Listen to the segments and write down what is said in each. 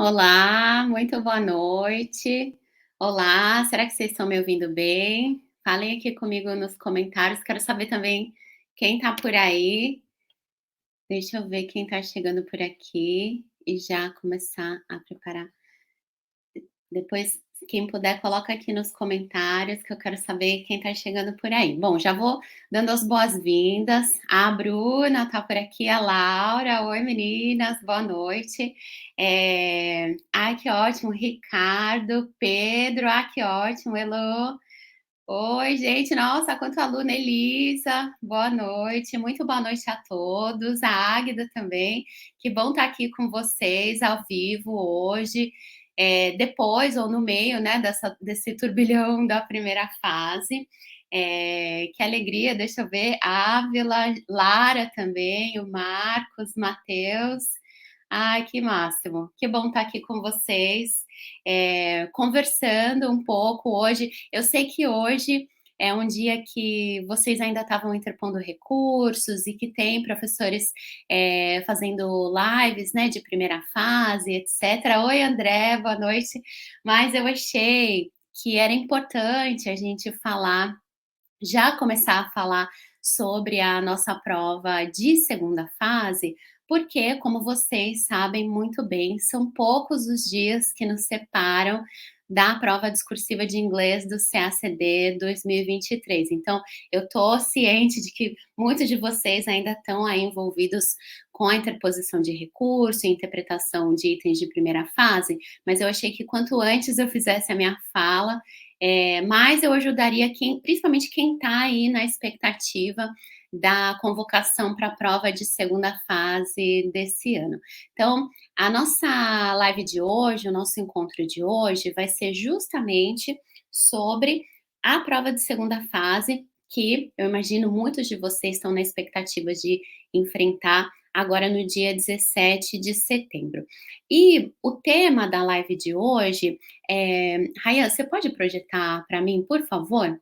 Olá, muito boa noite. Olá, será que vocês estão me ouvindo bem? Falem aqui comigo nos comentários, quero saber também quem tá por aí. Deixa eu ver quem tá chegando por aqui e já começar a preparar. Depois, quem puder, coloca aqui nos comentários que eu quero saber quem tá chegando por aí. Bom, já vou dando as boas-vindas. A Bruna tá por aqui, a Laura. Oi, meninas, boa noite. Ai, que ótimo, Ricardo, Pedro, que ótimo, Elô. Oi, gente, nossa, quanto aluna, Elisa, boa noite, muito boa noite a todos, a Águida também, que bom estar aqui com vocês ao vivo hoje, depois ou no meio, né, desse turbilhão da primeira fase. Que alegria, deixa eu ver, Ávila, Lara também, o Marcos, Matheus. Ai, que máximo, que bom estar aqui com vocês, conversando um pouco hoje. Eu sei que hoje é um dia que vocês ainda estavam interpondo recursos e que tem professores, fazendo lives, né, de primeira fase, etcétera. Oi, André, boa noite. Mas eu achei que era importante a gente falar, já começar a falar sobre a nossa prova de segunda fase, porque, como vocês sabem muito bem, são poucos os dias que nos separam da prova discursiva de inglês do CACD 2023. Então, eu estou ciente de que muitos de vocês ainda estão aí envolvidos com a interposição de recurso, interpretação de itens de primeira fase, mas eu achei que quanto antes eu fizesse a minha fala, mas eu ajudaria principalmente quem está aí na expectativa da convocação para a prova de segunda fase desse ano. Então, a nossa live de hoje, o nosso encontro de hoje, vai ser justamente sobre a prova de segunda fase, que eu imagino muitos de vocês estão na expectativa de enfrentar agora no dia 17 de setembro. E o tema da live de hoje Rayan, você pode projetar para mim, por favor?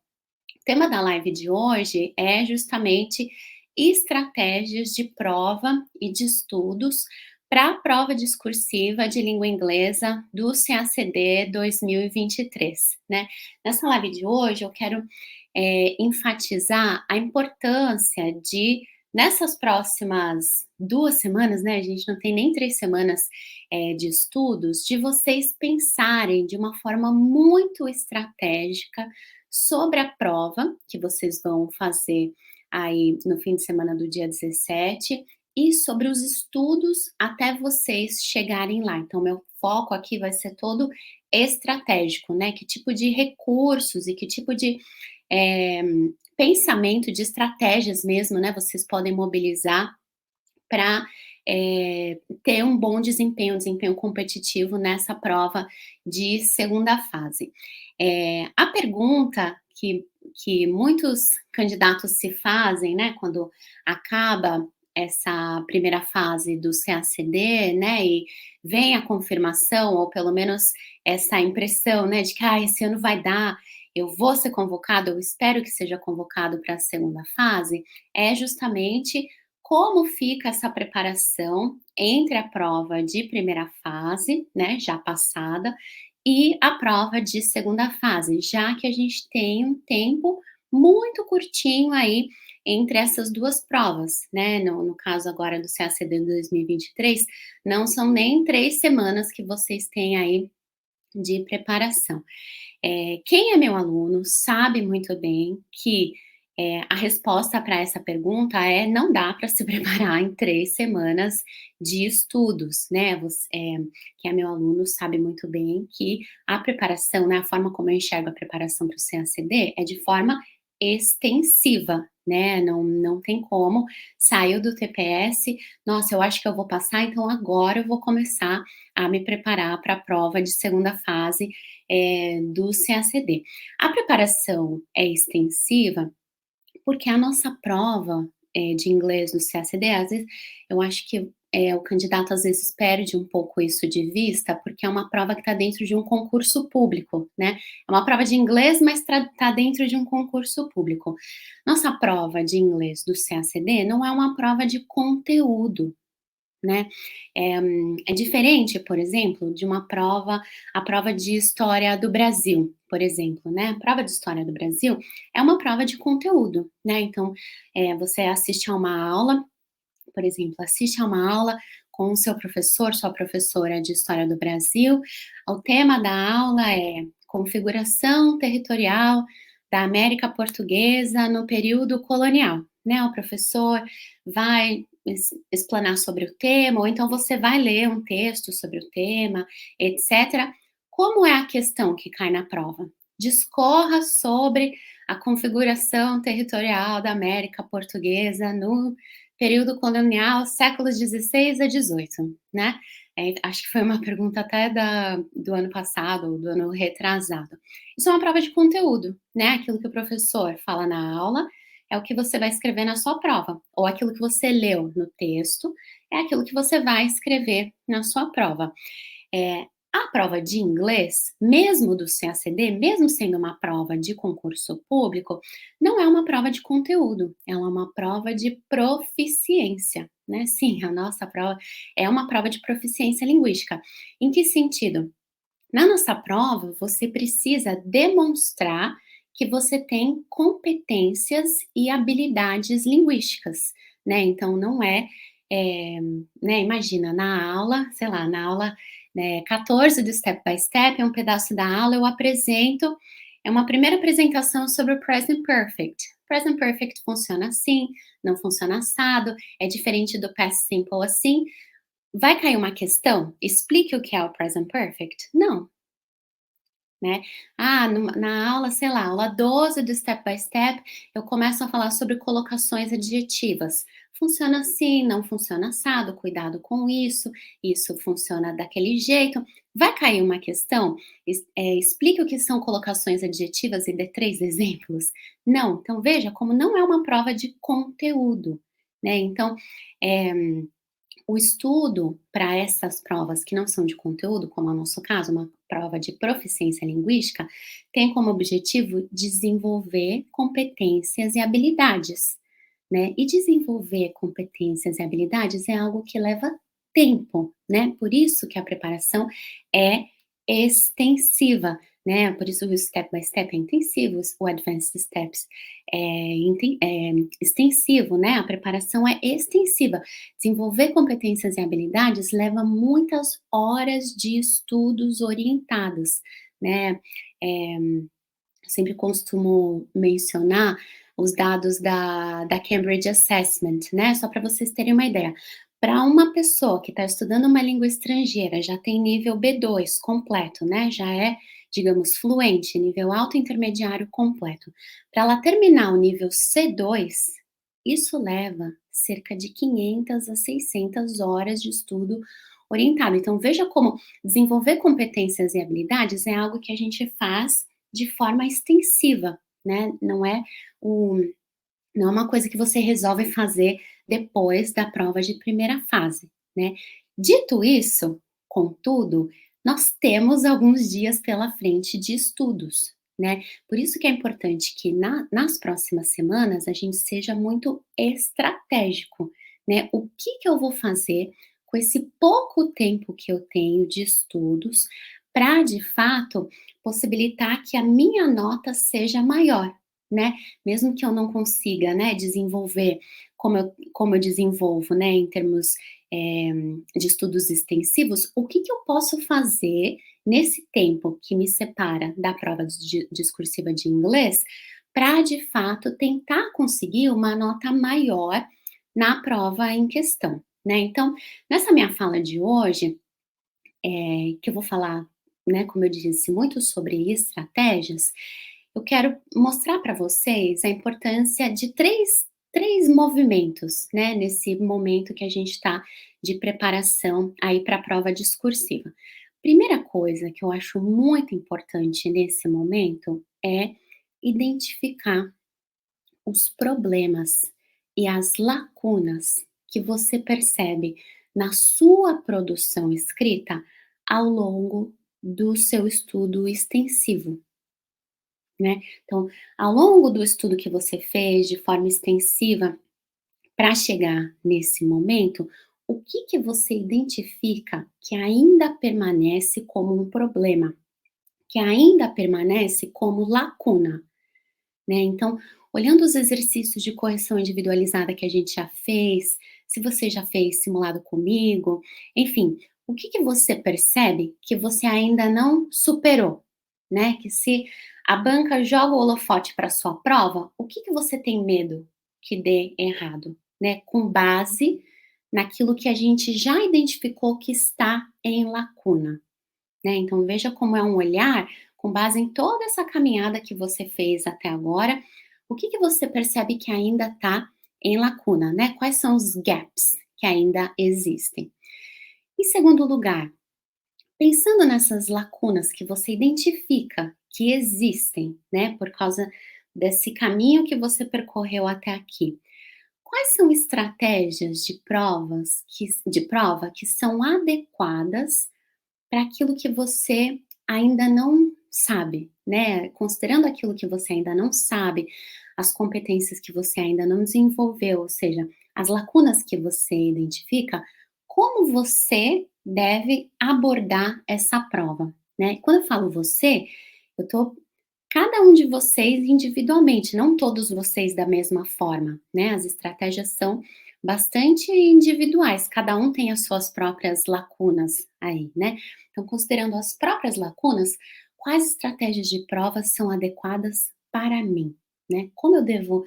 O tema da live de hoje é justamente estratégias de prova e de estudos para a prova discursiva de língua inglesa do CACD 2023, né? Nessa live de hoje, eu quero enfatizar a importância de, nessas próximas 2 semanas, né? A gente não tem nem 3 semanas de estudos, de vocês pensarem de uma forma muito estratégica sobre a prova que vocês vão fazer aí no fim de semana do dia 17 e sobre os estudos até vocês chegarem lá. Então, meu foco aqui vai ser todo estratégico, né? Que tipo de recursos e que tipo de eh, pensamento, de estratégias mesmo, né? Vocês podem mobilizar para ter um bom desempenho, um desempenho competitivo nessa prova de segunda fase. A pergunta que muitos candidatos se fazem, né, quando acaba essa primeira fase do CACD, né, e vem a confirmação, ou pelo menos essa impressão, né, de que esse ano vai dar, eu vou ser convocado, eu espero que seja convocado para a segunda fase, é justamente como fica essa preparação entre a prova de primeira fase, né, já passada, e a prova de segunda fase, já que a gente tem um tempo muito curtinho aí entre essas duas provas, né? No caso agora do CACD 2023, não são nem 3 semanas que vocês têm aí de preparação. Quem é meu aluno sabe muito bem que a resposta para essa pergunta é não dá para se preparar em 3 semanas de estudos, né? Quem é meu aluno sabe muito bem que a preparação, né, a forma como eu enxergo a preparação para o CACD é de forma extensiva, né? Não tem como, saiu do TPS, nossa, eu acho que eu vou passar, então agora eu vou começar a me preparar para a prova de segunda fase do CACD. A preparação é extensiva porque a nossa prova de inglês do CACD, às vezes, eu acho que o candidato às vezes perde um pouco isso de vista, porque é uma prova que está dentro de um concurso público, né? É uma prova de inglês, mas está dentro de um concurso público. Nossa prova de inglês do CACD não é uma prova de conteúdo, né. É diferente, por exemplo, de uma prova a prova de história do Brasil, por exemplo, né. A prova de história do Brasil é uma prova de conteúdo, né, então, você assiste a uma aula, por exemplo, assiste a uma aula com o seu professor, sua professora de história do Brasil, o tema da aula é configuração territorial da América Portuguesa no período colonial, né, o professor vai explanar sobre o tema, ou então você vai ler um texto sobre o tema, etc. Como é a questão que cai na prova? Discorra sobre a configuração territorial da América Portuguesa no período colonial, séculos 16 a 18, né. Acho que foi uma pergunta até do ano passado ou do ano retrasado. Isso é uma prova de conteúdo, né, aquilo que o professor fala na aula, é o que você vai escrever na sua prova, ou aquilo que você leu no texto, é aquilo que você vai escrever na sua prova. É, a prova de inglês, mesmo do CACD, mesmo sendo uma prova de concurso público, não é uma prova de conteúdo, ela é uma prova de proficiência, né? Sim, a nossa prova é uma prova de proficiência linguística. Em que sentido? Na nossa prova, você precisa demonstrar que você tem competências e habilidades linguísticas, né? Então, não é, né? Imagina, na aula, sei lá, na aula 14 do Step by Step, é um pedaço da aula, eu apresento, é uma primeira apresentação sobre o Present Perfect. Present Perfect funciona assim, não funciona assado, é diferente do Past Simple assim. Vai cair uma questão? Explique o que é o Present Perfect? Não, né. Ah, na aula, sei lá, aula 12 do Step by Step, eu começo a falar sobre colocações adjetivas. Funciona assim, não funciona assado, cuidado com isso funciona daquele jeito. Vai cair uma questão? Explique o que são colocações adjetivas e dê 3 exemplos? Não. Então veja como não é uma prova de conteúdo, né. Então, eh o estudo para essas provas que não são de conteúdo, como é o nosso caso, uma prova de proficiência linguística, tem como objetivo desenvolver competências e habilidades, né? E desenvolver competências e habilidades é algo que leva tempo, né? Por isso que a preparação é extensiva, né? Por isso o step by step é intensivo, o advanced steps é extensivo, né? A preparação é extensiva. Desenvolver competências e habilidades leva muitas horas de estudos orientados, né? Sempre costumo mencionar os dados da Cambridge Assessment, né? Só para vocês terem uma ideia. Para uma pessoa que está estudando uma língua estrangeira, já tem nível B2 completo, né? Já é, digamos, fluente, nível alto intermediário completo. Para ela terminar o nível C2, isso leva cerca de 500 a 600 horas de estudo orientado. Então, veja como desenvolver competências e habilidades é algo que a gente faz de forma extensiva, né? Um, não é uma coisa que você resolve fazer depois da prova de primeira fase, né? Dito isso, contudo, nós temos alguns dias pela frente de estudos, né? Por isso que é importante que nas próximas semanas a gente seja muito estratégico, né? O que que eu vou fazer com esse pouco tempo que eu tenho de estudos para, de fato, possibilitar que a minha nota seja maior, né? Mesmo que eu não consiga, né, desenvolver como eu desenvolvo, né, em termos, eh, de estudos extensivos, o que que eu posso fazer nesse tempo que me separa da prova discursiva de inglês, para de fato tentar conseguir uma nota maior na prova em questão, né. Então, nessa minha fala de hoje, que eu vou falar, né, como eu disse, muito sobre estratégias, eu quero mostrar para vocês a importância de três movimentos, né, nesse momento que a gente está de preparação aí para a prova discursiva. Primeira coisa que eu acho muito importante nesse momento é identificar os problemas e as lacunas que você percebe na sua produção escrita ao longo do seu estudo extensivo, né. Então, ao longo do estudo que você fez de forma extensiva para chegar nesse momento, o que que você identifica que ainda permanece como um problema, que ainda permanece como lacuna, né? Então, olhando os exercícios de correção individualizada que a gente já fez, se você já fez simulado comigo, enfim, o que que você percebe que você ainda não superou, né? Que se a banca joga o holofote para sua prova, o que que você tem medo que dê errado, né? Com base naquilo que a gente já identificou que está em lacuna, né? Então veja como é um olhar com base em toda essa caminhada que você fez até agora, o que que você percebe que ainda está em lacuna, né? Quais são os gaps que ainda existem? Em segundo lugar, pensando nessas lacunas que você identifica que existem, né, por causa desse caminho que você percorreu até aqui, quais são estratégias de prova que são adequadas para aquilo que você ainda não sabe, né? Considerando aquilo que você ainda não sabe, as competências que você ainda não desenvolveu, ou seja, as lacunas que você identifica, como você deve abordar essa prova, né? Quando eu falo você, eu tô cada um de vocês individualmente, não todos vocês da mesma forma, né? As estratégias são bastante individuais, cada um tem as suas próprias lacunas aí, né? Então, considerando as próprias lacunas, quais estratégias de prova são adequadas para mim, né? Como eu devo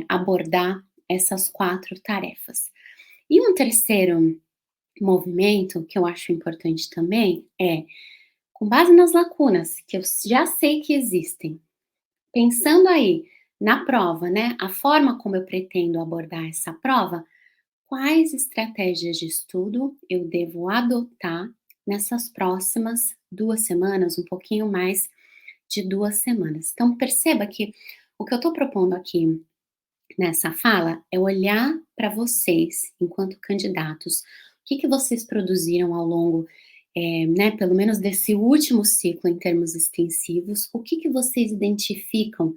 abordar essas 4 tarefas? E um terceiro movimento que eu acho importante também é, com base nas lacunas que eu já sei que existem, pensando aí na prova, né, a forma como eu pretendo abordar essa prova, quais estratégias de estudo eu devo adotar nessas próximas 2 semanas, um pouquinho mais de 2 semanas. Então perceba que o que eu estou propondo aqui nessa fala é olhar para vocês, enquanto candidatos, o que que vocês produziram ao longo, né, pelo menos desse último ciclo em termos extensivos, o que que vocês identificam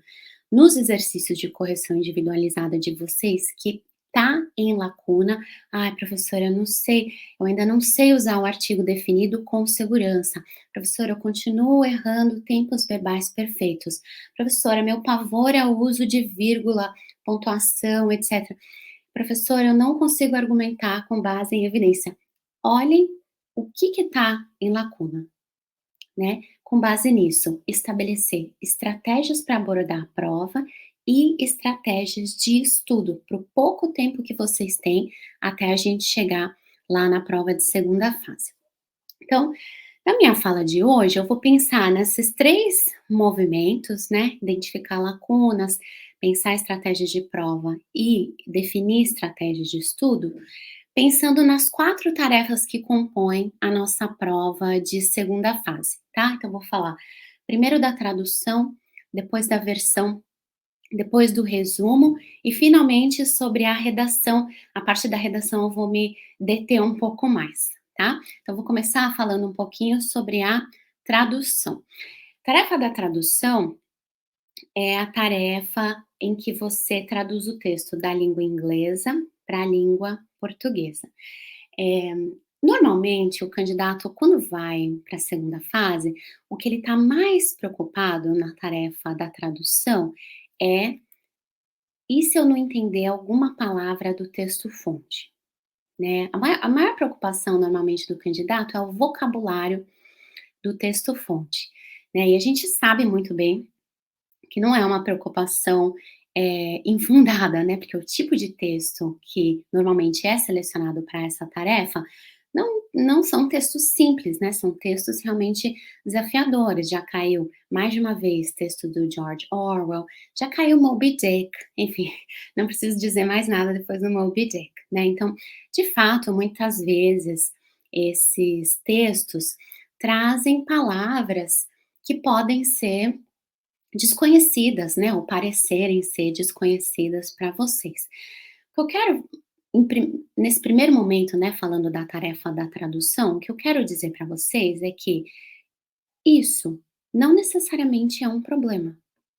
nos exercícios de correção individualizada de vocês que tá em lacuna. Ai, professora, eu não sei, eu ainda não sei usar o artigo definido com segurança. Professora, eu continuo errando tempos verbais perfeitos. Professora, meu pavor é o uso de vírgula, pontuação, etc. Professora, eu não consigo argumentar com base em evidência. Olhem o que está em lacuna, né? Com base nisso, estabelecer estratégias para abordar a prova e estratégias de estudo para o pouco tempo que vocês têm até a gente chegar lá na prova de segunda fase. Então, na minha fala de hoje, eu vou pensar nesses 3 movimentos, né? Identificar lacunas, pensar estratégias de prova e definir estratégias de estudo, pensando nas 4 tarefas que compõem a nossa prova de segunda fase, tá? Então, vou falar primeiro da tradução, depois da versão, depois do resumo e, finalmente, sobre a redação. A parte da redação eu vou me deter um pouco mais, tá? Então, vou começar falando um pouquinho sobre a tradução. A tarefa da tradução é a tarefa em que você traduz o texto da língua inglesa para a língua portuguesa. Eh, Normalmente, o candidato, quando vai para a segunda fase, o que ele está mais preocupado na tarefa da tradução é: "E se eu não entender alguma palavra do texto-fonte?", né. A maior preocupação, normalmente, do candidato é o vocabulário do texto-fonte, né. E a gente sabe muito bem que não é uma preocupação, infundada, né, porque o tipo de texto que normalmente é selecionado para essa tarefa não são textos simples, né, são textos realmente desafiadores. Já caiu mais de uma vez texto do George Orwell, já caiu Moby Dick, enfim, não preciso dizer mais nada depois do Moby Dick, né. Então, de fato, muitas vezes esses textos trazem palavras que podem ser desconhecidas, né, ou parecerem ser desconhecidas para vocês. O que eu quero, nesse primeiro momento, né, falando da tarefa da tradução, o que eu quero dizer para vocês é que isso não necessariamente é um problema,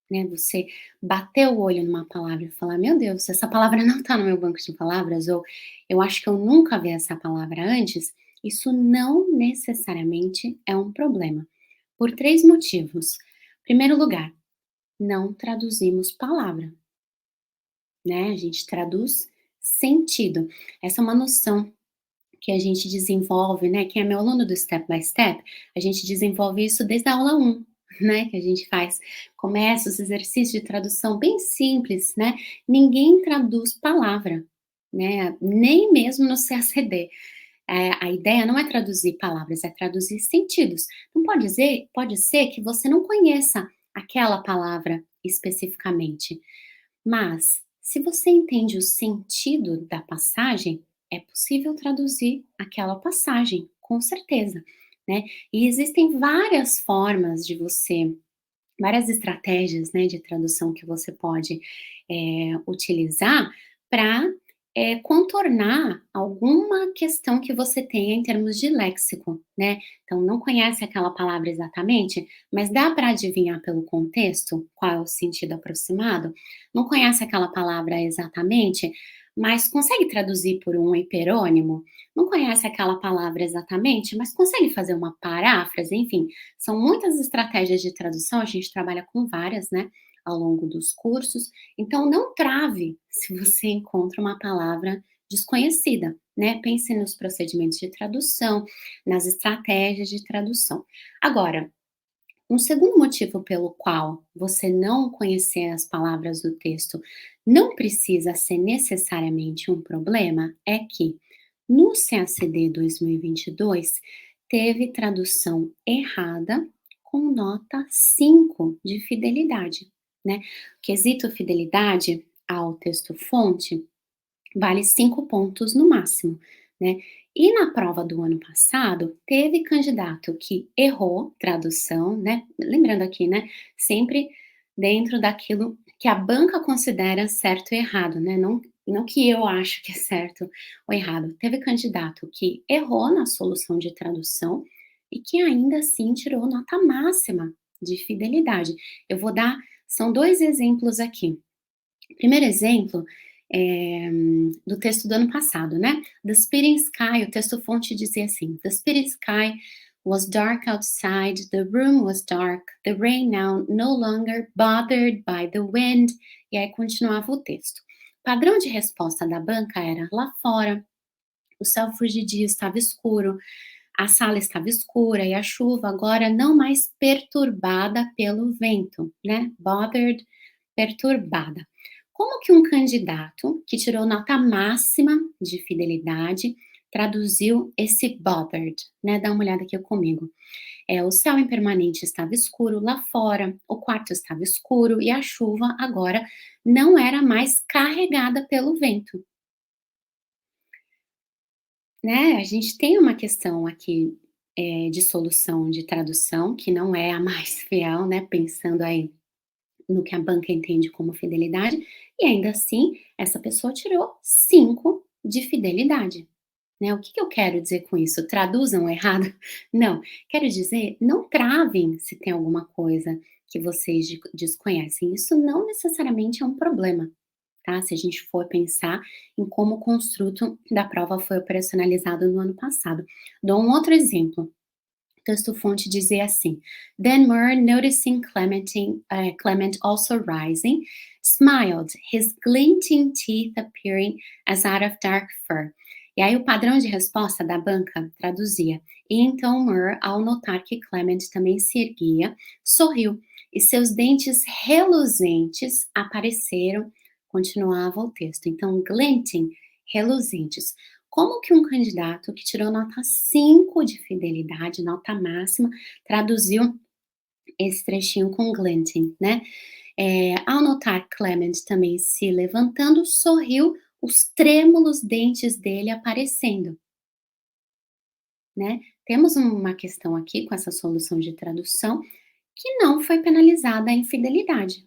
né, você bater o olho numa palavra e falar: "Meu Deus, essa palavra não está no meu banco de palavras", ou "Eu acho que eu nunca vi essa palavra antes", isso não necessariamente é um problema, por 3 motivos. Primeiro lugar, não traduzimos palavra, né, a gente traduz sentido. Essa é uma noção que a gente desenvolve, né, quem é meu aluno do Step by Step, a gente desenvolve isso desde a aula 1, né, que a gente faz. Começa os exercícios de tradução bem simples, né, ninguém traduz palavra, né, nem mesmo no CACD. A ideia não é traduzir palavras, é traduzir sentidos. Não pode ser que você não conheça aquela palavra especificamente, mas, se você entende o sentido da passagem, é possível traduzir aquela passagem, com certeza, né? E existem várias formas de você, várias estratégias, né, de tradução que você pode utilizar para contornar alguma questão que você tenha em termos de léxico, né? Então, não conhece aquela palavra exatamente, mas dá para adivinhar pelo contexto qual é o sentido aproximado? Não conhece aquela palavra exatamente, mas consegue traduzir por um hiperônimo? Não conhece aquela palavra exatamente, mas consegue fazer uma paráfrase? Enfim, são muitas estratégias de tradução, a gente trabalha com várias, né, ao longo dos cursos. Então, não trave se você encontra uma palavra desconhecida, né? Pense nos procedimentos de tradução, nas estratégias de tradução. Agora, um segundo motivo pelo qual você não conhecer as palavras do texto não precisa ser necessariamente um problema é que no CACD 2022 teve tradução errada com nota 5 de fidelidade, né? O quesito fidelidade ao texto-fonte vale 5 pontos no máximo, né? E na prova do ano passado, teve candidato que errou tradução, né? Lembrando aqui, né? Sempre dentro daquilo que a banca considera certo e errado, né? Não que eu acho que é certo ou errado. Teve candidato que errou na solução de tradução e que ainda assim tirou nota máxima de fidelidade. Eu vou dar, são 2 exemplos aqui. Primeiro exemplo, do texto do ano passado, né. The Spitting Sky, o texto-fonte dizia assim: "The spitting sky was dark outside, the room was dark, the rain now no longer bothered by the wind", e aí continuava o texto. Padrão de resposta da banca era: "Lá fora, o céu fugidio estava escuro, a sala estava escura e a chuva agora não mais perturbada pelo vento", né, bothered, perturbada. Como que um candidato que tirou nota máxima de fidelidade traduziu esse bothered, né? Dá uma olhada aqui comigo. O céu impermanente estava escuro lá fora, o quarto estava escuro e a chuva agora não era mais carregada pelo vento, né? A gente tem uma questão aqui de solução de tradução que não é a mais fiel, né? Pensando aí no que a banca entende como fidelidade, e ainda assim, essa pessoa tirou 5 de fidelidade, né. O que que eu quero dizer com isso? Traduzam errado? Não, quero dizer, não travem se tem alguma coisa que vocês desconhecem, isso não necessariamente é um problema, tá, se a gente for pensar em como o construto da prova foi operacionalizado no ano passado. Dou um outro exemplo. Texto-fonte dizia assim: Then Murr, noticing Clement also rising, smiled, his glinting teeth appearing as out of dark fur. E aí o padrão de resposta da banca traduzia: E então Murr, ao notar que Clement também se erguia, sorriu, e seus dentes reluzentes apareceram. Continuava o texto. Então, glinting, reluzentes. Como que um candidato que tirou nota 5 de fidelidade, nota máxima, traduziu esse trechinho com glinting, né? Ao notar Clement também se levantando, sorriu, os trêmulos dentes dele aparecendo, né? Temos uma questão aqui com essa solução de tradução que não foi penalizada a infidelidade,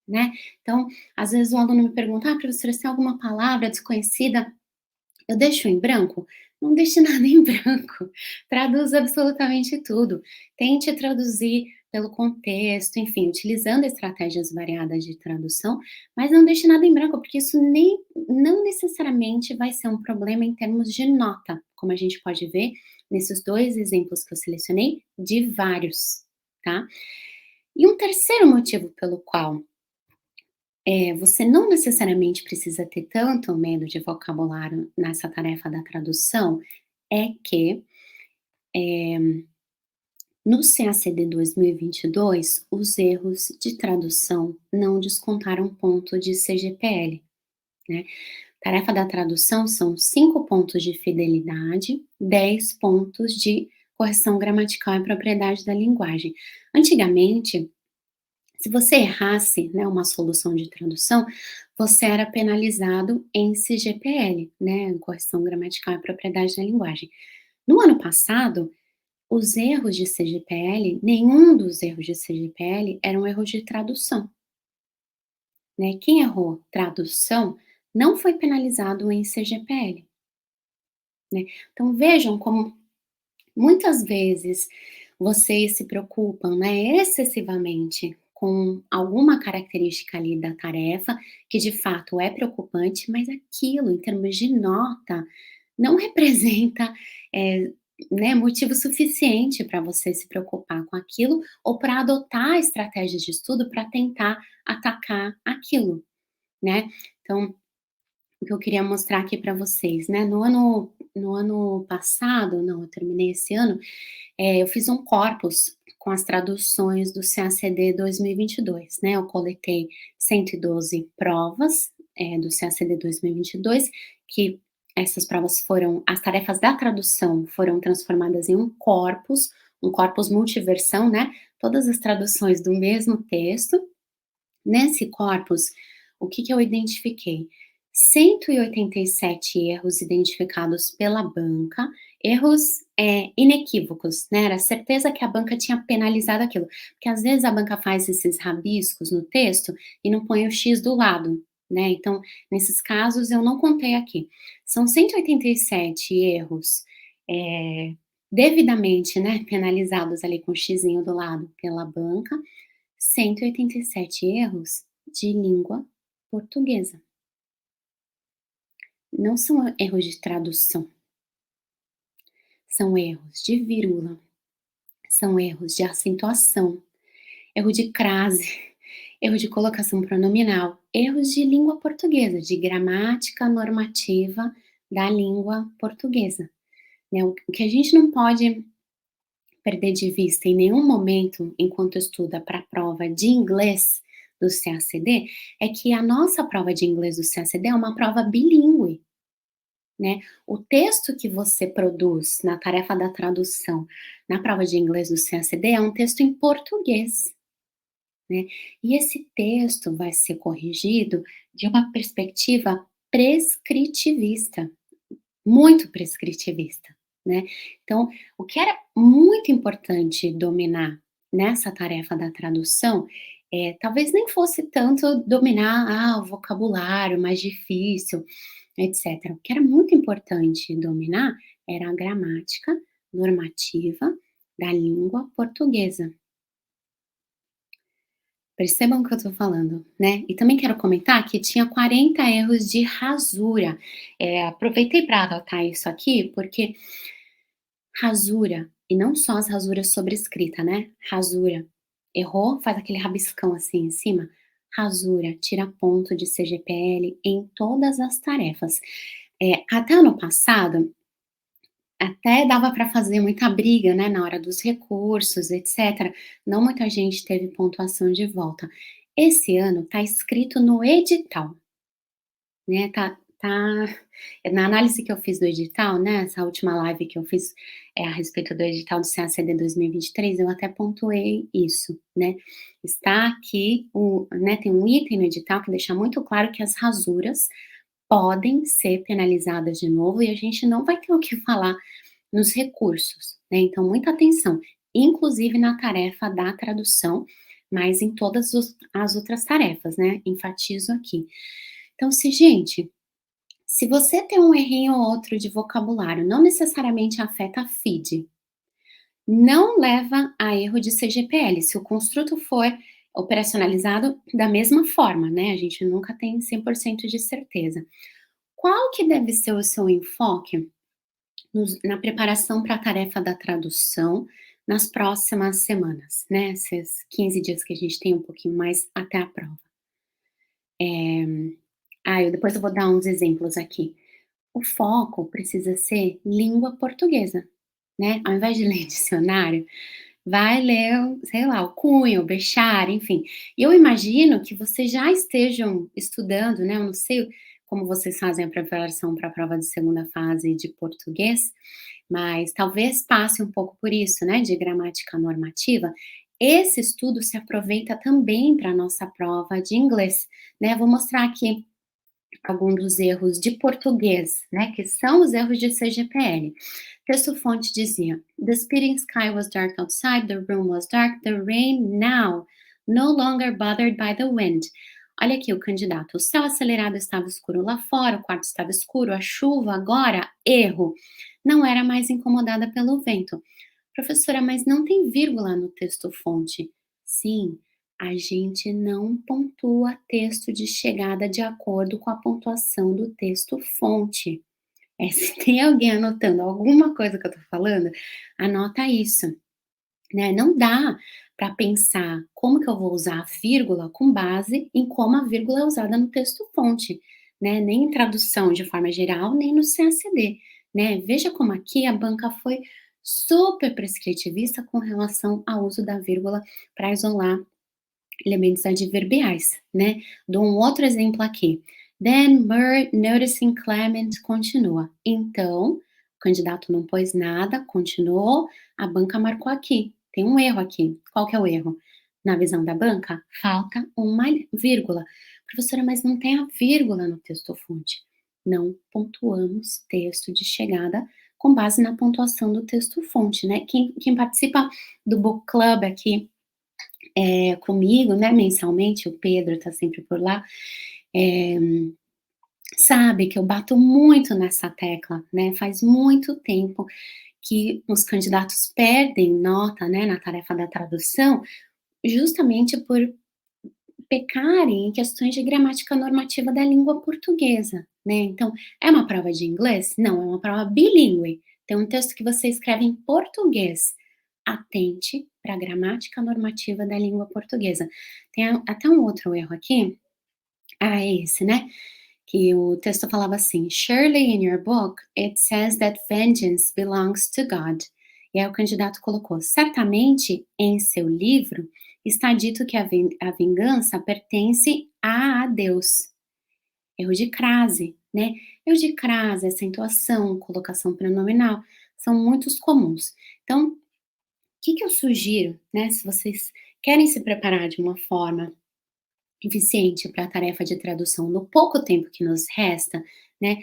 né? Então, às vezes o aluno me pergunta: "Ah, professora, se tem alguma palavra desconhecida, eu deixo em branco?" Não deixe nada em branco, traduza absolutamente tudo. Tente traduzir pelo contexto, enfim, utilizando estratégias variadas de tradução, mas não deixe nada em branco, porque isso nem não necessariamente vai ser um problema em termos de nota, como a gente pode ver nesses 2 exemplos que eu selecionei, de vários, tá. E um terceiro motivo pelo qual, você não necessariamente precisa ter tanto medo de vocabulário nessa tarefa da tradução, é que no CACD 2022, os erros de tradução não descontaram ponto de CGPL, né. Tarefa da tradução são 5 pontos de fidelidade, 10 pontos de correção gramatical e propriedade da linguagem. Antigamente, se você errasse, né, uma solução de tradução, você era penalizado em CGPL, né, correção gramatical e propriedade da linguagem. No ano passado, os erros de CGPL, nenhum dos erros de CGPL eram erros de tradução, né. Quem errou tradução não foi penalizado em CGPL, né. Então vejam como muitas vezes vocês se preocupam, né, excessivamente com alguma característica ali da tarefa, que de fato é preocupante, mas aquilo em termos de nota não representa, eh, né, motivo suficiente para você se preocupar com aquilo ou para adotar estratégias de estudo para tentar atacar aquilo, né. Então, o que eu queria mostrar aqui para vocês, né, no ano passado, não, eu terminei esse ano, eu fiz um corpus com as traduções do CACD 2022, né, eu coletei 112 provas, do CACD 2022, que essas provas foram as tarefas da tradução foram transformadas em um corpus multiversão, né, todas as traduções do mesmo texto. Nesse corpus, o que que eu identifiquei? 187 erros identificados pela banca, erros, inequívocos, né, era certeza que a banca tinha penalizado aquilo, porque às vezes a banca faz esses rabiscos no texto e não põe o X do lado, né, então, nesses casos eu não contei aqui. São 187 erros, devidamente, né, penalizados ali com o xizinho do lado pela banca, 187 erros de língua portuguesa. Não são erros de tradução, são erros de vírgula, são erros de acentuação, erro de crase, erro de colocação pronominal, erros de língua portuguesa, de gramática normativa da língua portuguesa, né. O que a gente não pode perder de vista em nenhum momento, enquanto estuda para a prova de inglês do CACD, é que a nossa prova de inglês do CACD é uma prova bilíngue, né. O texto que você produz na tarefa da tradução, na prova de inglês do CACD, é um texto em português, né. E esse texto vai ser corrigido de uma perspectiva prescritivista. Muito prescritivista, né. Então, o que era muito importante dominar nessa tarefa da tradução, talvez nem fosse tanto dominar, o vocabulário mais difícil, etcétera. O que era muito importante dominar era a gramática normativa da língua portuguesa. Percebam o que eu estou falando, né. E também quero comentar que tinha 40 erros de rasura. Aproveitei para anotar isso aqui, porque rasura, e não só as rasuras sobre escrita, né, rasura. Errou, faz aquele rabiscão assim em cima, rasura, tira ponto de CGPL em todas as tarefas. Até ano passado, até dava para fazer muita briga, né, na hora dos recursos, etcétera, não muita gente teve pontuação de volta. Esse ano tá escrito no edital, né, na análise que eu fiz do edital, né, essa última live que eu fiz, a respeito do edital do CACD 2023, eu até pontuei isso, né. Está aqui né, tem um item no edital que deixa muito claro que as rasuras podem ser penalizadas de novo e a gente não vai ter o que falar nos recursos, né, então muita atenção, inclusive na tarefa da tradução, mas em todas as outras tarefas, né, enfatizo aqui. Então se gente, Se você tem um errinho ou outro de vocabulário, não necessariamente afeta a FID. Não leva a erro de CGPL, se o construto for operacionalizado da mesma forma, né, a gente nunca tem 100% de certeza. Qual que deve ser o seu enfoque na preparação para a tarefa da tradução nas próximas semanas, né, esses 15 dias que a gente tem um pouquinho mais até a prova? Eu depois eu vou dar uns exemplos aqui. O foco precisa ser língua portuguesa, né, ao invés de ler dicionário, vai ler, sei lá, o Cunha, o Bechara, enfim. E eu imagino que vocês já estejam estudando, né, eu não sei como vocês fazem a preparação para a prova de segunda fase de português, mas talvez passe um pouco por isso, né, de gramática normativa. Esse estudo se aproveita também para a nossa prova de inglês, né. Vou mostrar aqui algum dos erros de português, né, que são os erros de CGPL. Texto-fonte dizia: "The speeding sky was dark outside, the room was dark, the rain now, no longer bothered by the wind." Olha aqui o candidato: "O céu acelerado estava escuro lá fora, o quarto estava escuro, a chuva agora, erro, não era mais incomodada pelo vento." Professora, mas não tem vírgula no texto-fonte. Sim, a gente não pontua texto de chegada de acordo com a pontuação do texto-fonte. Se tem alguém anotando alguma coisa que eu tô falando, anota isso, né? Não dá para pensar como que eu vou usar a vírgula com base em como a vírgula é usada no texto-fonte, né? Nem em tradução de forma geral, nem no CACD, né? Veja como aqui a banca foi super prescritivista com relação ao uso da vírgula para isolar elementos adverbiais, né? Dou um outro exemplo aqui. Then Murray, noticing Clement, continua. Então, o candidato não pôs nada, continuou, a banca marcou aqui. Tem um erro aqui. Qual que é o erro? Na visão da banca, falta uma vírgula. Professora, mas não tem a vírgula no texto-fonte. Não pontuamos texto de chegada com base na pontuação do texto-fonte, né? Quem participa do book club aqui comigo, né, mensalmente, o Pedro está sempre por lá, eh, sabe que eu bato muito nessa tecla, né, faz muito tempo que os candidatos perdem nota, né, na tarefa da tradução, justamente por pecarem em questões de gramática normativa da língua portuguesa, né. Então, é uma prova de inglês? Não, é uma prova bilíngue. Tem um texto que você escreve em português. Atente para a gramática normativa da língua portuguesa. Tem até um outro erro aqui. É esse, né? Que o texto falava assim: "Surely in your book it says that vengeance belongs to God." E aí o candidato colocou: "Certamente em seu livro está dito que a vingança pertence a Deus." Erro de crase, né? Erro de crase, acentuação, colocação pronominal, são muitos comuns. Então, o que que eu sugiro, né, se vocês querem se preparar de uma forma eficiente para a tarefa de tradução no pouco tempo que nos resta, né,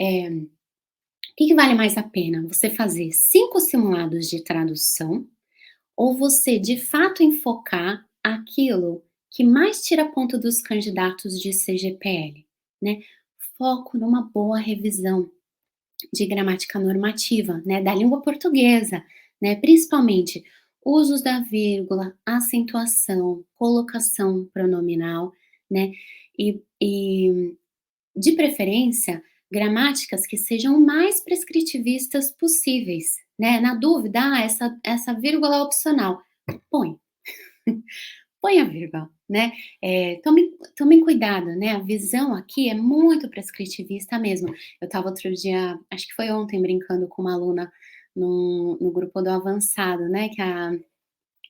o que que vale mais a pena? Você fazer 5 simulados de tradução ou você de fato enfocar aquilo que mais tira ponto dos candidatos de CGPL, né? Foco numa boa revisão de gramática normativa, né, da língua portuguesa, né, principalmente usos da vírgula, acentuação, colocação pronominal, né, e de preferência, gramáticas que sejam o mais prescritivistas possíveis, né, na dúvida, essa vírgula é opcional, põe. Põe a vírgula, né, tomem cuidado, né, a visão aqui é muito prescritivista mesmo. Eu estava outro dia, acho que foi ontem, brincando com uma aluna no grupo do avançado, né,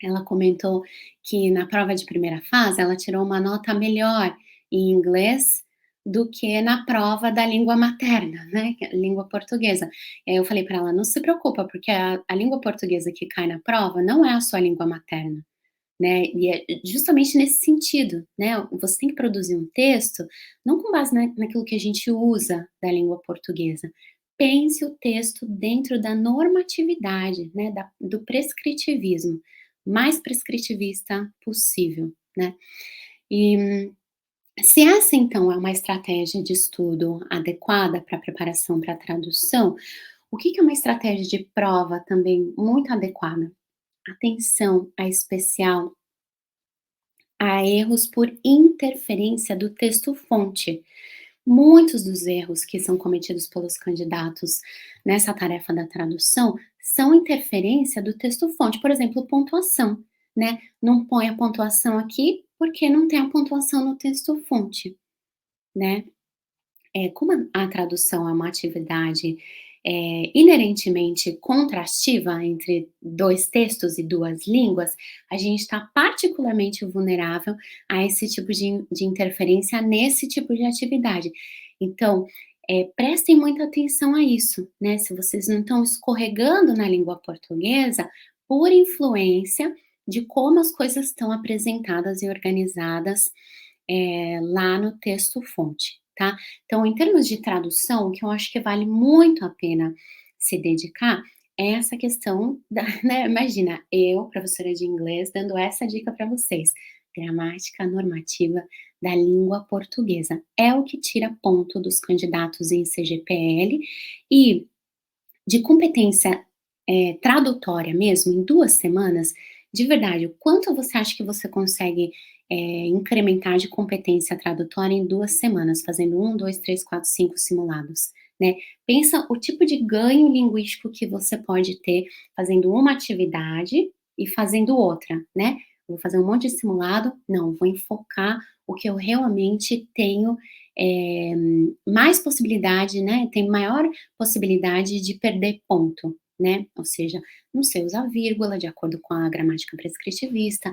ela comentou que na prova de primeira fase ela tirou uma nota melhor em inglês do que na prova da língua materna, né, que é a língua portuguesa. E aí eu falei para ela: "Não se preocupa, porque a língua portuguesa que cai na prova não é a sua língua materna." Né, e é justamente nesse sentido, né, você tem que produzir um texto, não com base naquilo que a gente usa da língua portuguesa. Pense o texto dentro da normatividade, né, do prescritivismo, mais prescritivista possível, né. E Se essa então é uma estratégia de estudo adequada para preparação para tradução, o que que é uma estratégia de prova também muito adequada? Atenção a especial a erros por interferência do texto-fonte. Muitos dos erros que são cometidos pelos candidatos nessa tarefa da tradução são interferência do texto-fonte, por exemplo, pontuação, né? Não põe a pontuação aqui porque não tem a pontuação no texto-fonte, né? Como a tradução é uma atividade, inerentemente contrastiva entre 2 textos e 2 línguas, a gente está particularmente vulnerável a esse tipo de interferência nesse tipo de atividade. Então, prestem muita atenção a isso, né, se vocês não estão escorregando na língua portuguesa por influência de como as coisas estão apresentadas e organizadas, lá no texto fonte, tá. Então, em termos de tradução, o que eu acho que vale muito a pena se dedicar é essa questão da né, imagina, eu, professora de inglês, dando essa dica para vocês, gramática normativa da língua portuguesa. É o que tira ponto dos candidatos em CGPL e de competência, tradutória mesmo, em 2 semanas, de verdade, o quanto você acha que você consegue, incrementar de competência tradutória em 2 semanas, fazendo 1, 2, 3, 4, 5 simulados, né. Pensa o tipo de ganho linguístico que você pode ter fazendo uma atividade e fazendo outra, né. Vou fazer um monte de simulado, não, vou enfocar o que eu realmente tenho, eh, mais possibilidade, né, tenho maior possibilidade de perder ponto, né, ou seja, não sei usar vírgula de acordo com a gramática prescritivista,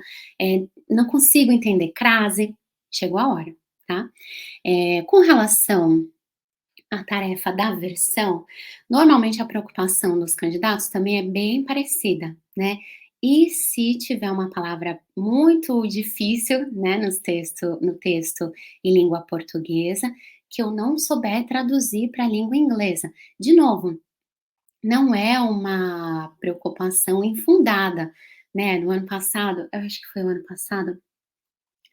não consigo entender crase, chegou a hora, tá. Com relação à tarefa da versão, normalmente a preocupação dos candidatos também é bem parecida, né. E se tiver uma palavra muito difícil, né, no texto em língua portuguesa, que eu não souber traduzir para a língua inglesa. De novo, não é uma preocupação infundada, né. No ano passado, eu acho que foi o ano passado,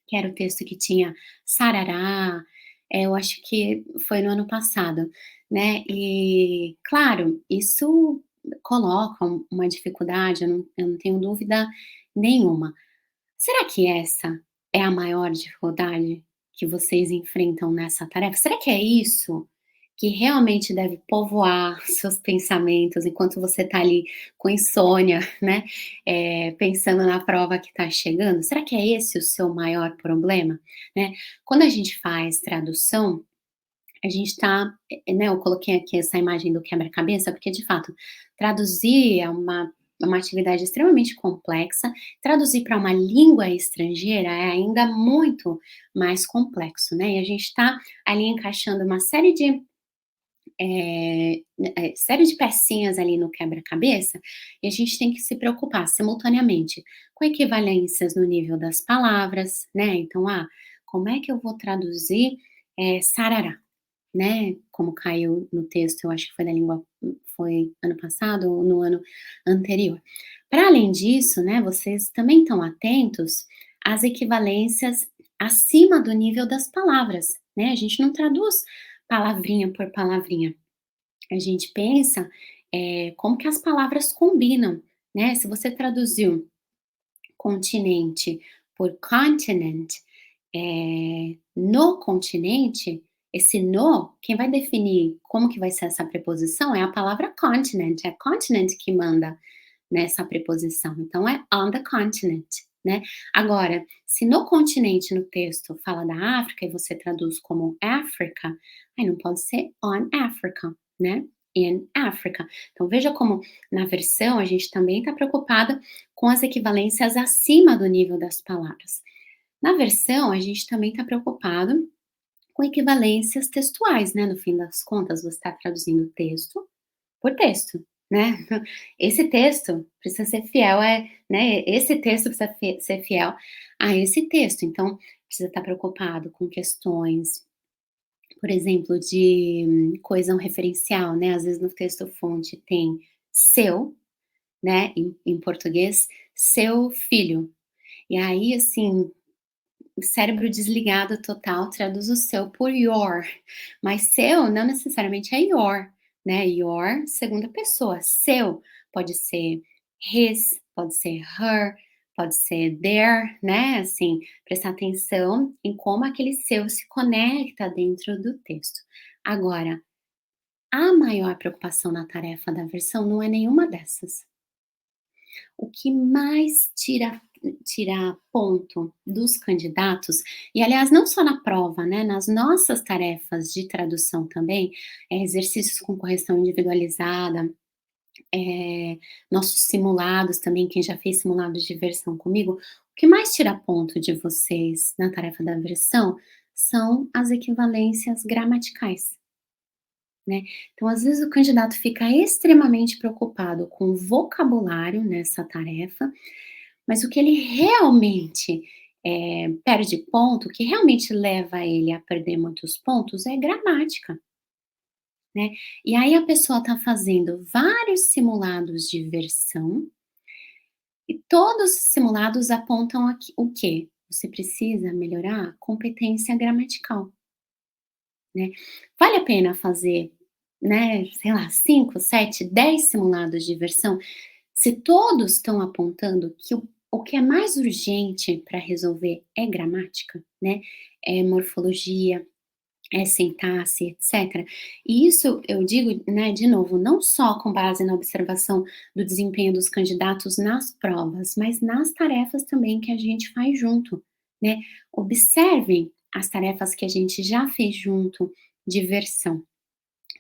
que era o texto que tinha sarará, eu acho que foi no ano passado, né. E, claro, isso coloca uma dificuldade, eu não tenho dúvida nenhuma. Será que essa é a maior dificuldade que vocês enfrentam nessa tarefa? Será que é isso que realmente deve povoar seus pensamentos enquanto você está ali com insônia, né, pensando na prova que está chegando? Será que é esse o seu maior problema, né? Quando a gente faz tradução, a gente está, né, eu coloquei aqui essa imagem do quebra-cabeça, porque de fato, traduzir é uma atividade extremamente complexa, traduzir para uma língua estrangeira é ainda muito mais complexo, né, e a gente está ali encaixando uma série de pecinhas ali no quebra-cabeça, e a gente tem que se preocupar simultaneamente com equivalências no nível das palavras, né, então, como é que eu vou traduzir, sarará? Né, como caiu no texto, eu acho que foi da língua foi ano passado ou no ano anterior. Para além disso, né, vocês também estão atentos às equivalências acima do nível das palavras, né, a gente não traduz palavrinha por palavrinha, a gente pensa, como que as palavras combinam, né, se você traduziu continente por continent, no continente, esse no, quem vai definir como que vai ser essa preposição é a palavra continent, é continent que manda nessa preposição, então é on the continent, né. Agora, se no continente no texto fala da África e você traduz como Africa, aí não pode ser on Africa, né, in Africa. Então veja como na versão a gente também está preocupada com as equivalências acima do nível das palavras. Na versão, a gente também está preocupado com equivalências textuais, né, no fim das contas, você está traduzindo texto por texto, né. Esse texto precisa ser fiel né, esse texto precisa ser fiel a esse texto, então precisa estar preocupado com questões, por exemplo, de coesão referencial, né, às vezes no texto fonte tem seu, né, em português, seu filho. E aí, assim, o cérebro desligado total traduz o seu por your, mas seu não necessariamente é your, né? Your, segunda pessoa. Seu pode ser his, pode ser her, pode ser their, né? Assim, prestar atenção em como aquele seu se conecta dentro do texto. Agora, a maior preocupação na tarefa da versão não é nenhuma dessas. O que mais tira ponto dos candidatos, e aliás não só na prova, né, nas nossas tarefas de tradução também, exercícios com correção individualizada, nossos simulados também, quem já fez simulados de versão comigo, o que mais tira ponto de vocês na tarefa da versão são as equivalências gramaticais. Né? Então, às vezes, o candidato fica extremamente preocupado com o vocabulário nessa tarefa, mas o que ele realmente perde ponto, o que realmente leva ele a perder muitos pontos é gramática, né? E aí a pessoa está fazendo vários simulados de versão e todos os simulados apontam aqui, o quê? Você precisa melhorar a competência gramatical. Né? Vale a pena fazer, né, sei lá, 5, 7, 10 simulados de versão, se todos estão apontando que o que é mais urgente para resolver é gramática, né, é morfologia, é sintaxe, etc. E isso eu digo, né, de novo, não só com base na observação do desempenho dos candidatos nas provas, mas nas tarefas também que a gente faz junto, né. Observem as tarefas que a gente já fez junto de versão,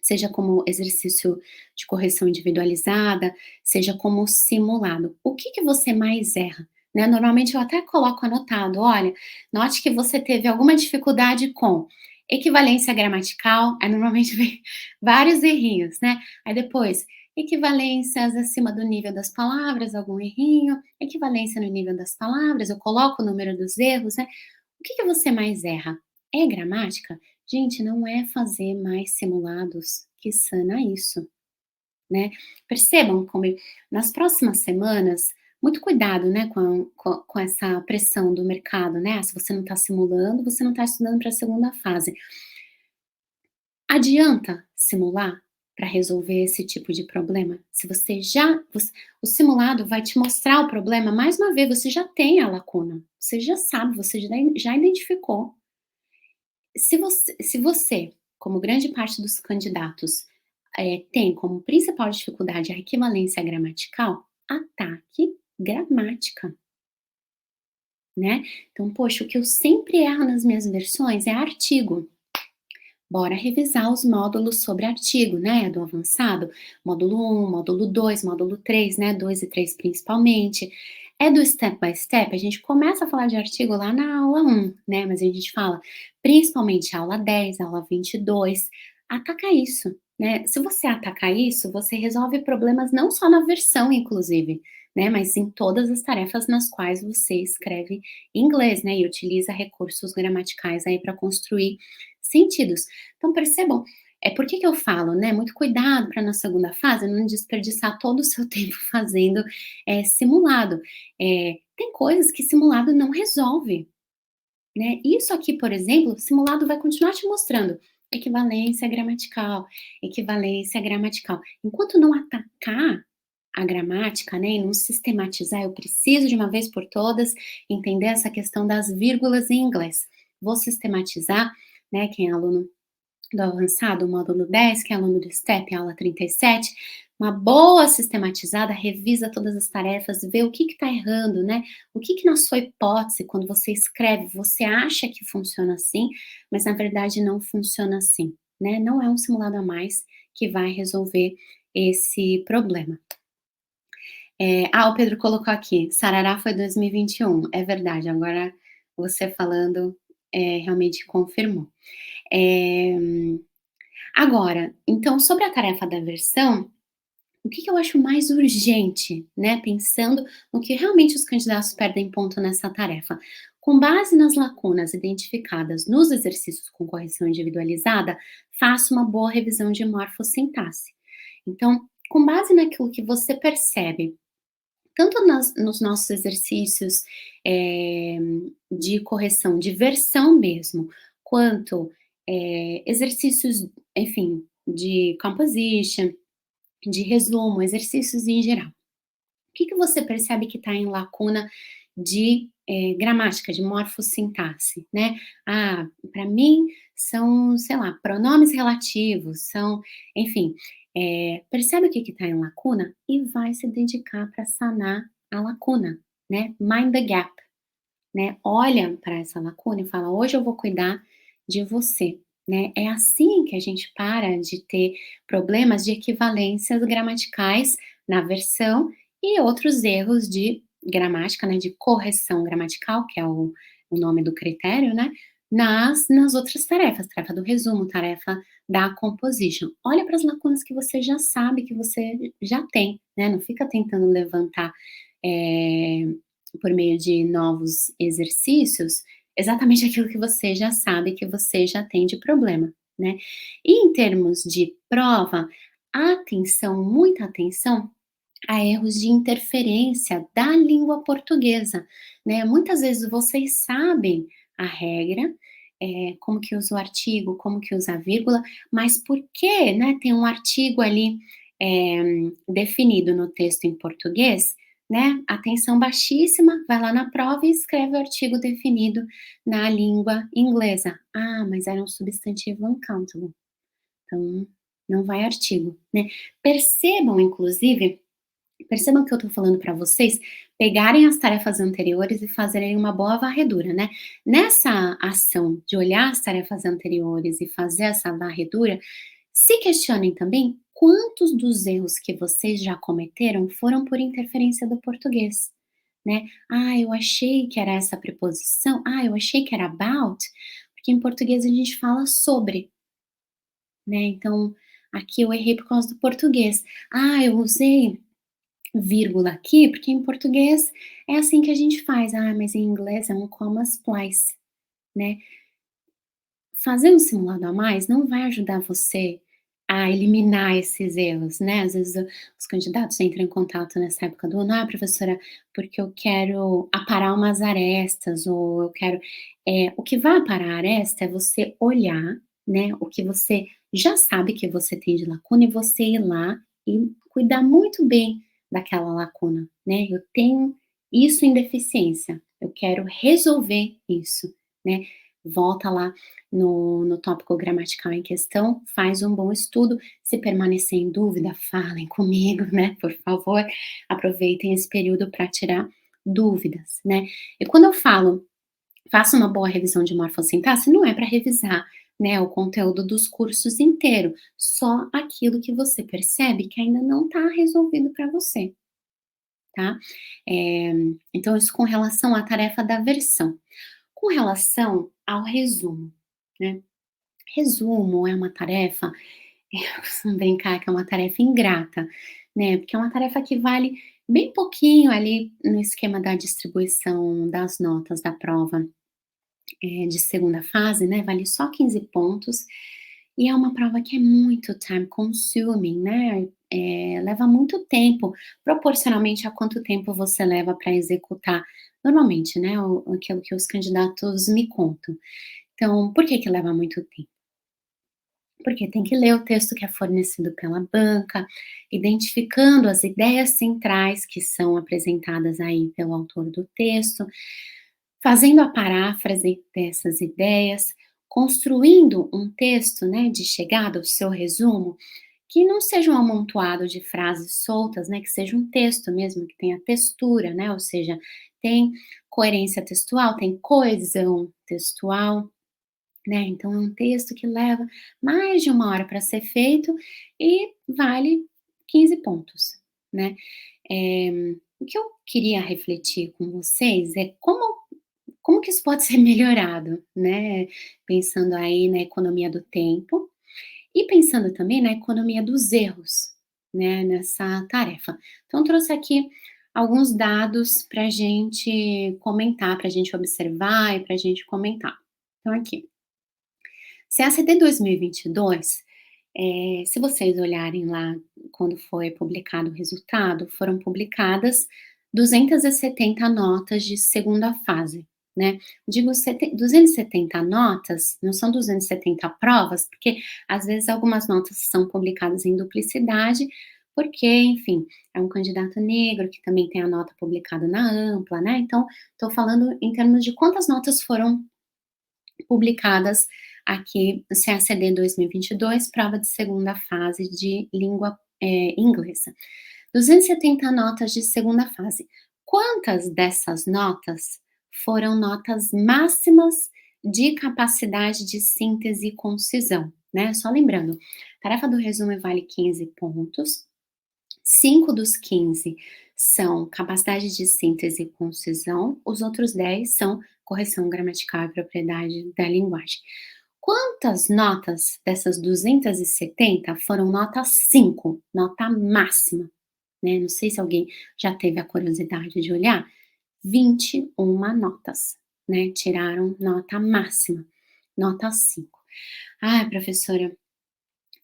seja como exercício de correção individualizada, seja como simulado. O que que você mais erra? Né? Normalmente eu até coloco anotado, olha, note que você teve alguma dificuldade com equivalência gramatical, aí normalmente vem vários errinhos, né? Aí depois, equivalências acima do nível das palavras, algum errinho, equivalência no nível das palavras, eu coloco o número dos erros, né? O que que você mais erra? É gramática? Gente, não é fazer mais simulados que sana isso, né. Percebam como nas próximas semanas, muito cuidado, né, com essa pressão do mercado, né, se você não está simulando, você não está estudando para a segunda fase. Adianta simular para resolver esse tipo de problema? Se você já o simulado vai te mostrar o problema, mais uma vez, você já tem a lacuna, você já sabe, você já identificou. Se você, como grande parte dos candidatos, tem como principal dificuldade a equivalência gramatical, ataque gramática, né. Então, poxa, o que eu sempre erro nas minhas versões é artigo. Bora revisar os módulos sobre artigo, né, do avançado, módulo 1, módulo 2, módulo 3, né, 2 e 3 principalmente. É do step by step, a gente começa a falar de artigo lá na aula 1, né, mas a gente fala principalmente aula 10, aula 22, ataca isso, né. Se você atacar isso, você resolve problemas não só na versão inclusive, né, mas em todas as tarefas nas quais você escreve em inglês, né, e utiliza recursos gramaticais aí para construir sentidos. Então percebam, por que que eu falo, né, muito cuidado para na segunda fase não desperdiçar todo o seu tempo fazendo, simulado. Tem coisas que simulado não resolve, né. Isso aqui, por exemplo, simulado vai continuar te mostrando equivalência gramatical. Enquanto não atacar a gramática, né, e não sistematizar, eu preciso de uma vez por todas entender essa questão das vírgulas em inglês. Vou sistematizar, né, quem é aluno do avançado, módulo 10, que é aluno do STEP, aula 37, uma boa sistematizada, revisa todas as tarefas, vê o que está errando, né? O que na sua hipótese, quando você escreve, você acha que funciona assim, mas na verdade não funciona assim, né? Não é um simulado a mais que vai resolver esse problema. O Pedro colocou aqui, Sarará foi 2021. É verdade, agora você falando, realmente confirmou. Eh, Agora, então sobre a tarefa da versão, o que que eu acho mais urgente, né, pensando no que realmente os candidatos perdem ponto nessa tarefa. Com base nas lacunas identificadas nos exercícios com correção individualizada, faça uma boa revisão de morfossintaxe. Então, com base naquilo que você percebe tanto nos nossos exercícios, de correção de versão mesmo, quanto, exercícios, enfim, de composition, de resumo, exercícios em geral. O que que você percebe que está em lacuna de, gramática, de morfossintaxe, né? Ah, para mim são, sei lá, pronomes relativos, são, enfim, percebe o que que está em lacuna e vai se dedicar para sanar a lacuna, né? Mind the gap, né? Olha para essa lacuna e fala: "Hoje eu vou cuidar de você", né? É assim que a gente para de ter problemas de equivalências gramaticais na versão e outros erros de gramática, né, de correção gramatical, que é o nome do critério, né, nas outras tarefas, tarefa do resumo, tarefa da composition. Olha para as lacunas que você já sabe que você já tem, né, não fica tentando levantar, eh por meio de novos exercícios, exatamente aquilo que você já sabe que você já tem de problema, né. E em termos de prova, atenção, muita atenção a erros de interferência da língua portuguesa, né. Muitas vezes vocês sabem a regra, como que usa o artigo, como que usa a vírgula, mas porque, né, tem um artigo ali, definido no texto em português, né, atenção baixíssima, vai lá na prova e escreve o artigo definido na língua inglesa. Ah, mas era um substantivo uncountable, então não vai artigo, né. Percebam inclusive Percebam que eu estou falando para vocês pegarem as tarefas anteriores e fazerem uma boa varredura, né. Nessa ação de olhar as tarefas anteriores e fazer essa varredura, se questionem também quantos dos erros que vocês já cometeram foram por interferência do português, né. "Ah, eu achei que era essa preposição. Ah, eu achei que era about", porque em português a gente fala sobre, né, então aqui eu errei por causa do português. "Ah, eu usei vírgula aqui, porque em português é assim que a gente faz. Ah, mas em inglês é um comma splice, né. Fazer um simulado a mais não vai ajudar você a eliminar esses erros, né. Às vezes os candidatos entram em contato nessa época do ano: "Ah, professora, porque eu quero aparar umas arestas", ou eu quero o que vai aparar a aresta é você olhar, né, o que você já sabe que você tem de lacuna e você ir lá e cuidar muito bem daquela lacuna, né. Eu tenho isso em deficiência, eu quero resolver isso, né. Volta lá no tópico gramatical em questão, faz um bom estudo. Se permanecer em dúvida, falem comigo, né, por favor. Aproveitem esse período para tirar dúvidas, né. E quando eu falo, faça uma boa revisão de morfossintaxe, não é para revisar, né, o conteúdo dos cursos inteiro, só aquilo que você percebe que ainda não está resolvido para você, tá. Eh, então isso com relação à tarefa da versão. Com relação ao resumo, né. Resumo é uma tarefa, eu costumo brincar que é uma tarefa ingrata, né, porque é uma tarefa que vale bem pouquinho ali no esquema da distribuição das notas da prova, de segunda fase, né, vale só 15 pontos, e é uma prova que é muito time consuming, né, leva muito tempo, proporcionalmente a quanto tempo você leva para executar normalmente, né, aquilo que os candidatos me contam. Então, por que que leva muito tempo? Porque tem que ler o texto que é fornecido pela banca, identificando as ideias centrais que são apresentadas aí pelo autor do texto, fazendo a paráfrase dessas ideias, construindo um texto, né, de chegada, o seu resumo, que não seja um amontoado de frases soltas, né, que seja um texto mesmo, que tenha textura, né, ou seja, tem coerência textual, tem coesão textual, né, então é um texto que leva mais de 1 hora para ser feito e vale 15 pontos, né. O que eu queria refletir com vocês é como que isso pode ser melhorado, né, pensando aí na economia do tempo e pensando também na economia dos erros, né, nessa tarefa. Então trouxe aqui alguns dados para gente comentar, para a gente observar e para a gente comentar. Então aqui, CACD 2022, se vocês olharem lá quando foi publicado o resultado, foram publicadas 270 notas de segunda fase, né. Digo 270 notas, não são 270 provas, porque às vezes algumas notas são publicadas em duplicidade, porque, enfim, é um candidato negro que também tem a nota publicada na Ampla, né, então estou falando em termos de quantas notas foram publicadas aqui no CACD 2022, prova de segunda fase de língua, inglesa. 270 notas de segunda fase. Quantas dessas notas foram notas máximas de capacidade de síntese e concisão, né? Só lembrando, tarefa do resumo vale 15 pontos, 5 dos 15 são capacidade de síntese e concisão, os outros 10 são correção gramatical e propriedade da linguagem. Quantas notas dessas 270 foram nota 5, nota máxima, né? Não sei se alguém já teve a curiosidade de olhar. 21 notas, né? Tiraram nota máxima, nota 5. Ai, professora,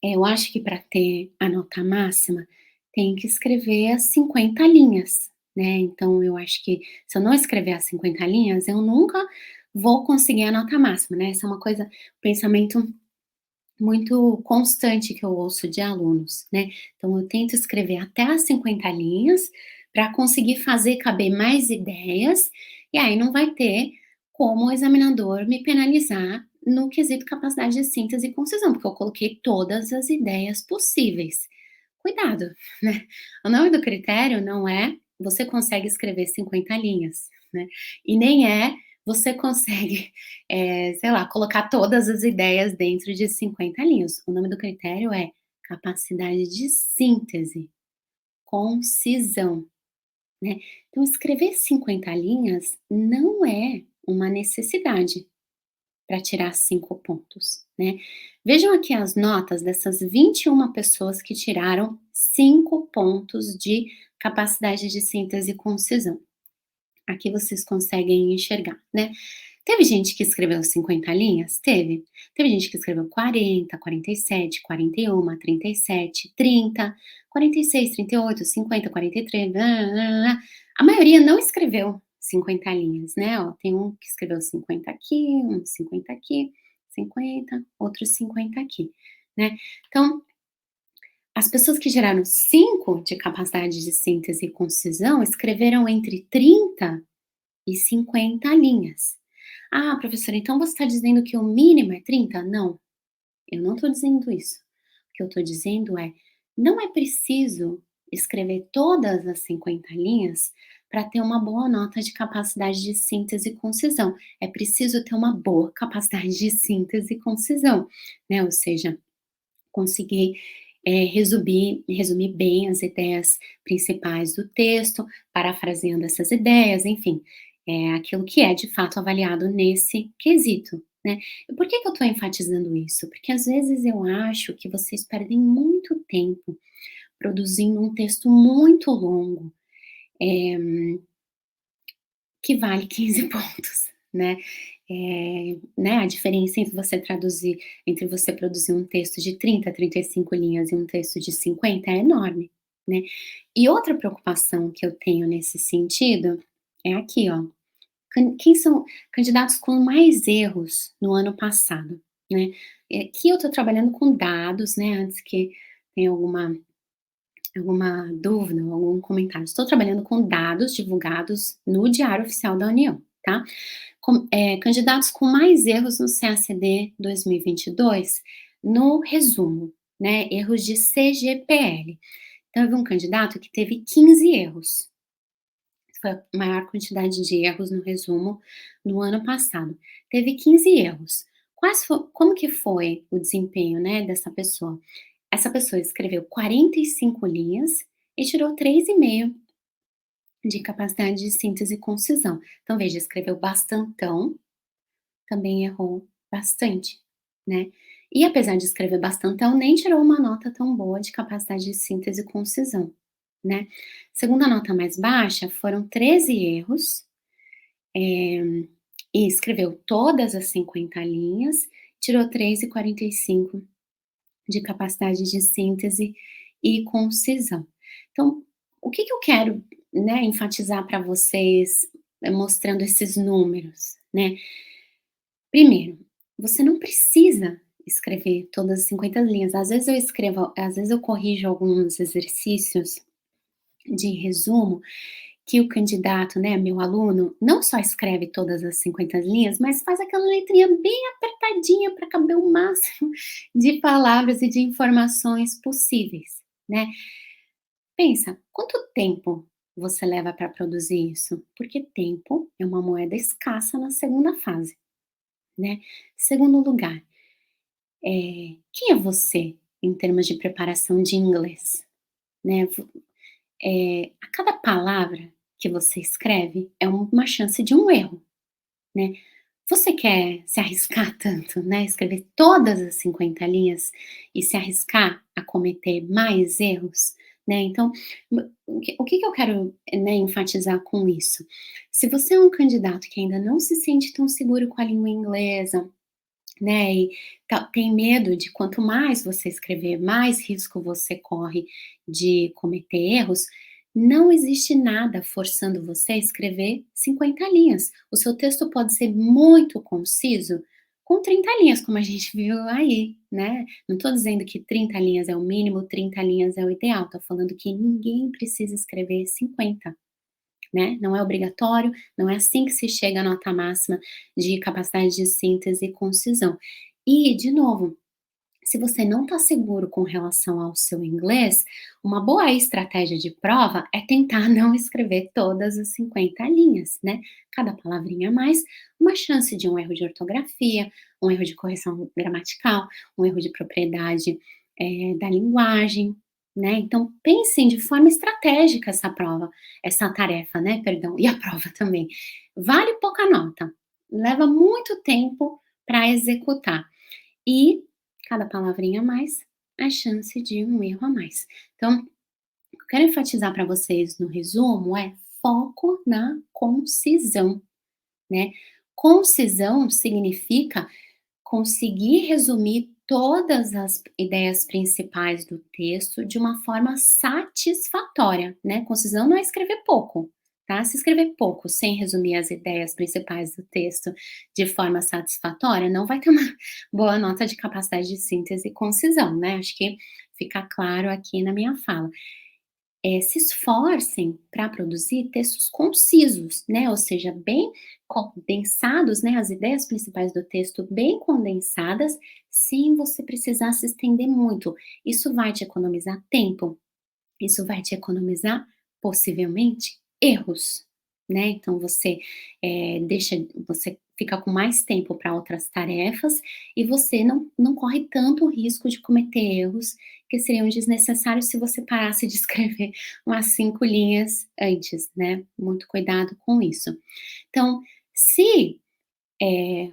eu acho que para ter a nota máxima, tem que escrever as 50 linhas, né, então eu acho que se eu não escrever as 50 linhas, eu nunca vou conseguir a nota máxima, né, essa é uma coisa pensamento muito constante que eu ouço de alunos, né. Então eu tento escrever até as 50 linhas, para conseguir fazer caber mais ideias, e aí não vai ter como o examinador me penalizar no quesito capacidade de síntese e concisão, porque eu coloquei todas as ideias possíveis. Cuidado, né. O nome do critério não é você consegue escrever 50 linhas, né, e nem é você consegue, sei lá, colocar todas as ideias dentro de 50 linhas. O nome do critério é capacidade de síntese, concisão, né. Então escrever 50 linhas não é uma necessidade para tirar 5 pontos, né. Vejam aqui as notas dessas 21 pessoas que tiraram 5 pontos de capacidade de síntese e concisão. Aqui vocês conseguem enxergar, né. Teve gente que escreveu 50 linhas? Teve. Teve gente que escreveu 40, 47, 41, 37, 30, 46, 38, 50, 43, nã-nã-nã-nã. A maioria não escreveu 50 linhas, né, ó, tem um que escreveu 50 aqui, um 50 aqui, 50, outros 50 aqui, né. Então, as pessoas que geraram 5 de capacidade de síntese e concisão escreveram entre 30 e 50 linhas. Ah, professora, então você está dizendo que o mínimo é 30? Não, eu não estou dizendo isso. O que eu estou dizendo é, não é preciso escrever todas as 50 linhas para ter uma boa nota de capacidade de síntese e concisão. É preciso ter uma boa capacidade de síntese e concisão, né? Ou seja, conseguir resumir bem as ideias principais do texto, parafraseando essas ideias, enfim, aquilo que é de fato avaliado nesse quesito, né. E por que que eu estou enfatizando isso? Porque às vezes eu acho que vocês perdem muito tempo produzindo um texto muito longo, que vale 15 pontos, né. Né, a diferença entre você produzir um texto de 30, 35 linhas e um texto de 50 é enorme, né. E outra preocupação que eu tenho nesse sentido é aqui, ó, quem são candidatos com mais erros no ano passado, né. Aqui eu tô trabalhando com dados, né, antes que tenha alguma dúvida ou algum comentário. Estou trabalhando com dados divulgados no Diário Oficial da União, tá. Candidatos com mais erros no CACD 2022, no resumo, né, erros de CGPL. Então, eu vi um candidato que teve 15 erros. Foi a maior quantidade de erros no resumo no ano passado. Teve 15 erros. Como que foi o desempenho, né, dessa pessoa? Essa pessoa escreveu 45 linhas e tirou 3,5 de capacidade de síntese e concisão. Então, veja, escreveu bastantão, também errou bastante, né. E apesar de escrever bastantão, nem tirou uma nota tão boa de capacidade de síntese e concisão, né. Segunda nota mais baixa foram 13 erros, e escreveu todas as 50 linhas, tirou 3,45 de capacidade de síntese e concisão. Então, o que que eu quero, né, enfatizar para vocês mostrando esses números, né? Primeiro, você não precisa escrever todas as 50 linhas. Às vezes eu corrijo alguns exercícios de resumo que o candidato, né, meu aluno, não só escreve todas as 50 linhas, mas faz aquela letrinha bem apertadinha para caber o máximo de palavras e de informações possíveis, né? Pensa, quanto tempo você leva para produzir isso? Porque tempo é uma moeda escassa na segunda fase, né? Segundo lugar, quem é você em termos de preparação de inglês, né? A cada palavra que você escreve é uma chance de um erro, né? Você quer se arriscar tanto, né? Escrever todas as 50 linhas e se arriscar a cometer mais erros, né? Então, o que que eu quero, né, enfatizar com isso? Se você é um candidato que ainda não se sente tão seguro com a língua inglesa, né, e tem medo de quanto mais você escrever, mais risco você corre de cometer erros, não existe nada forçando você a escrever 50 linhas. O seu texto pode ser muito conciso com 30 linhas, como a gente viu aí, né? Não estou dizendo que 30 linhas é o mínimo, 30 linhas é o ideal, estou falando que ninguém precisa escrever 50, né? Não é obrigatório, não é assim que se chega à nota máxima de capacidade de síntese e concisão. E, de novo, se você não está seguro com relação ao seu inglês, uma boa estratégia de prova é tentar não escrever todas as 50 linhas, né? Cada palavrinha a mais, uma chance de um erro de ortografia, um erro de correção gramatical, um erro de propriedade da linguagem, né? Então, pensem de forma estratégica essa tarefa, né? Perdão, e a prova também. Vale pouca nota, leva muito tempo para executar. E cada palavrinha a mais, a chance de um erro a mais. Então, o que eu quero enfatizar para vocês no resumo é foco na concisão, né? Concisão significa conseguir resumir todas as ideias principais do texto de uma forma satisfatória, né? Concisão não é escrever pouco, tá? Se escrever pouco sem resumir as ideias principais do texto de forma satisfatória, não vai ter uma boa nota de capacidade de síntese e concisão, né? Acho que fica claro aqui na minha fala. Se esforcem para produzir textos concisos, né, ou seja, bem condensados, né, as ideias principais do texto bem condensadas, sem você precisar se estender muito. Isso vai te economizar tempo, isso vai te economizar, possivelmente, erros, né. Então você fica com mais tempo para outras tarefas e você não corre tanto o risco de cometer erros que seriam desnecessários se você parasse de escrever umas 5 linhas antes, né. Muito cuidado com isso. Então, se, eh,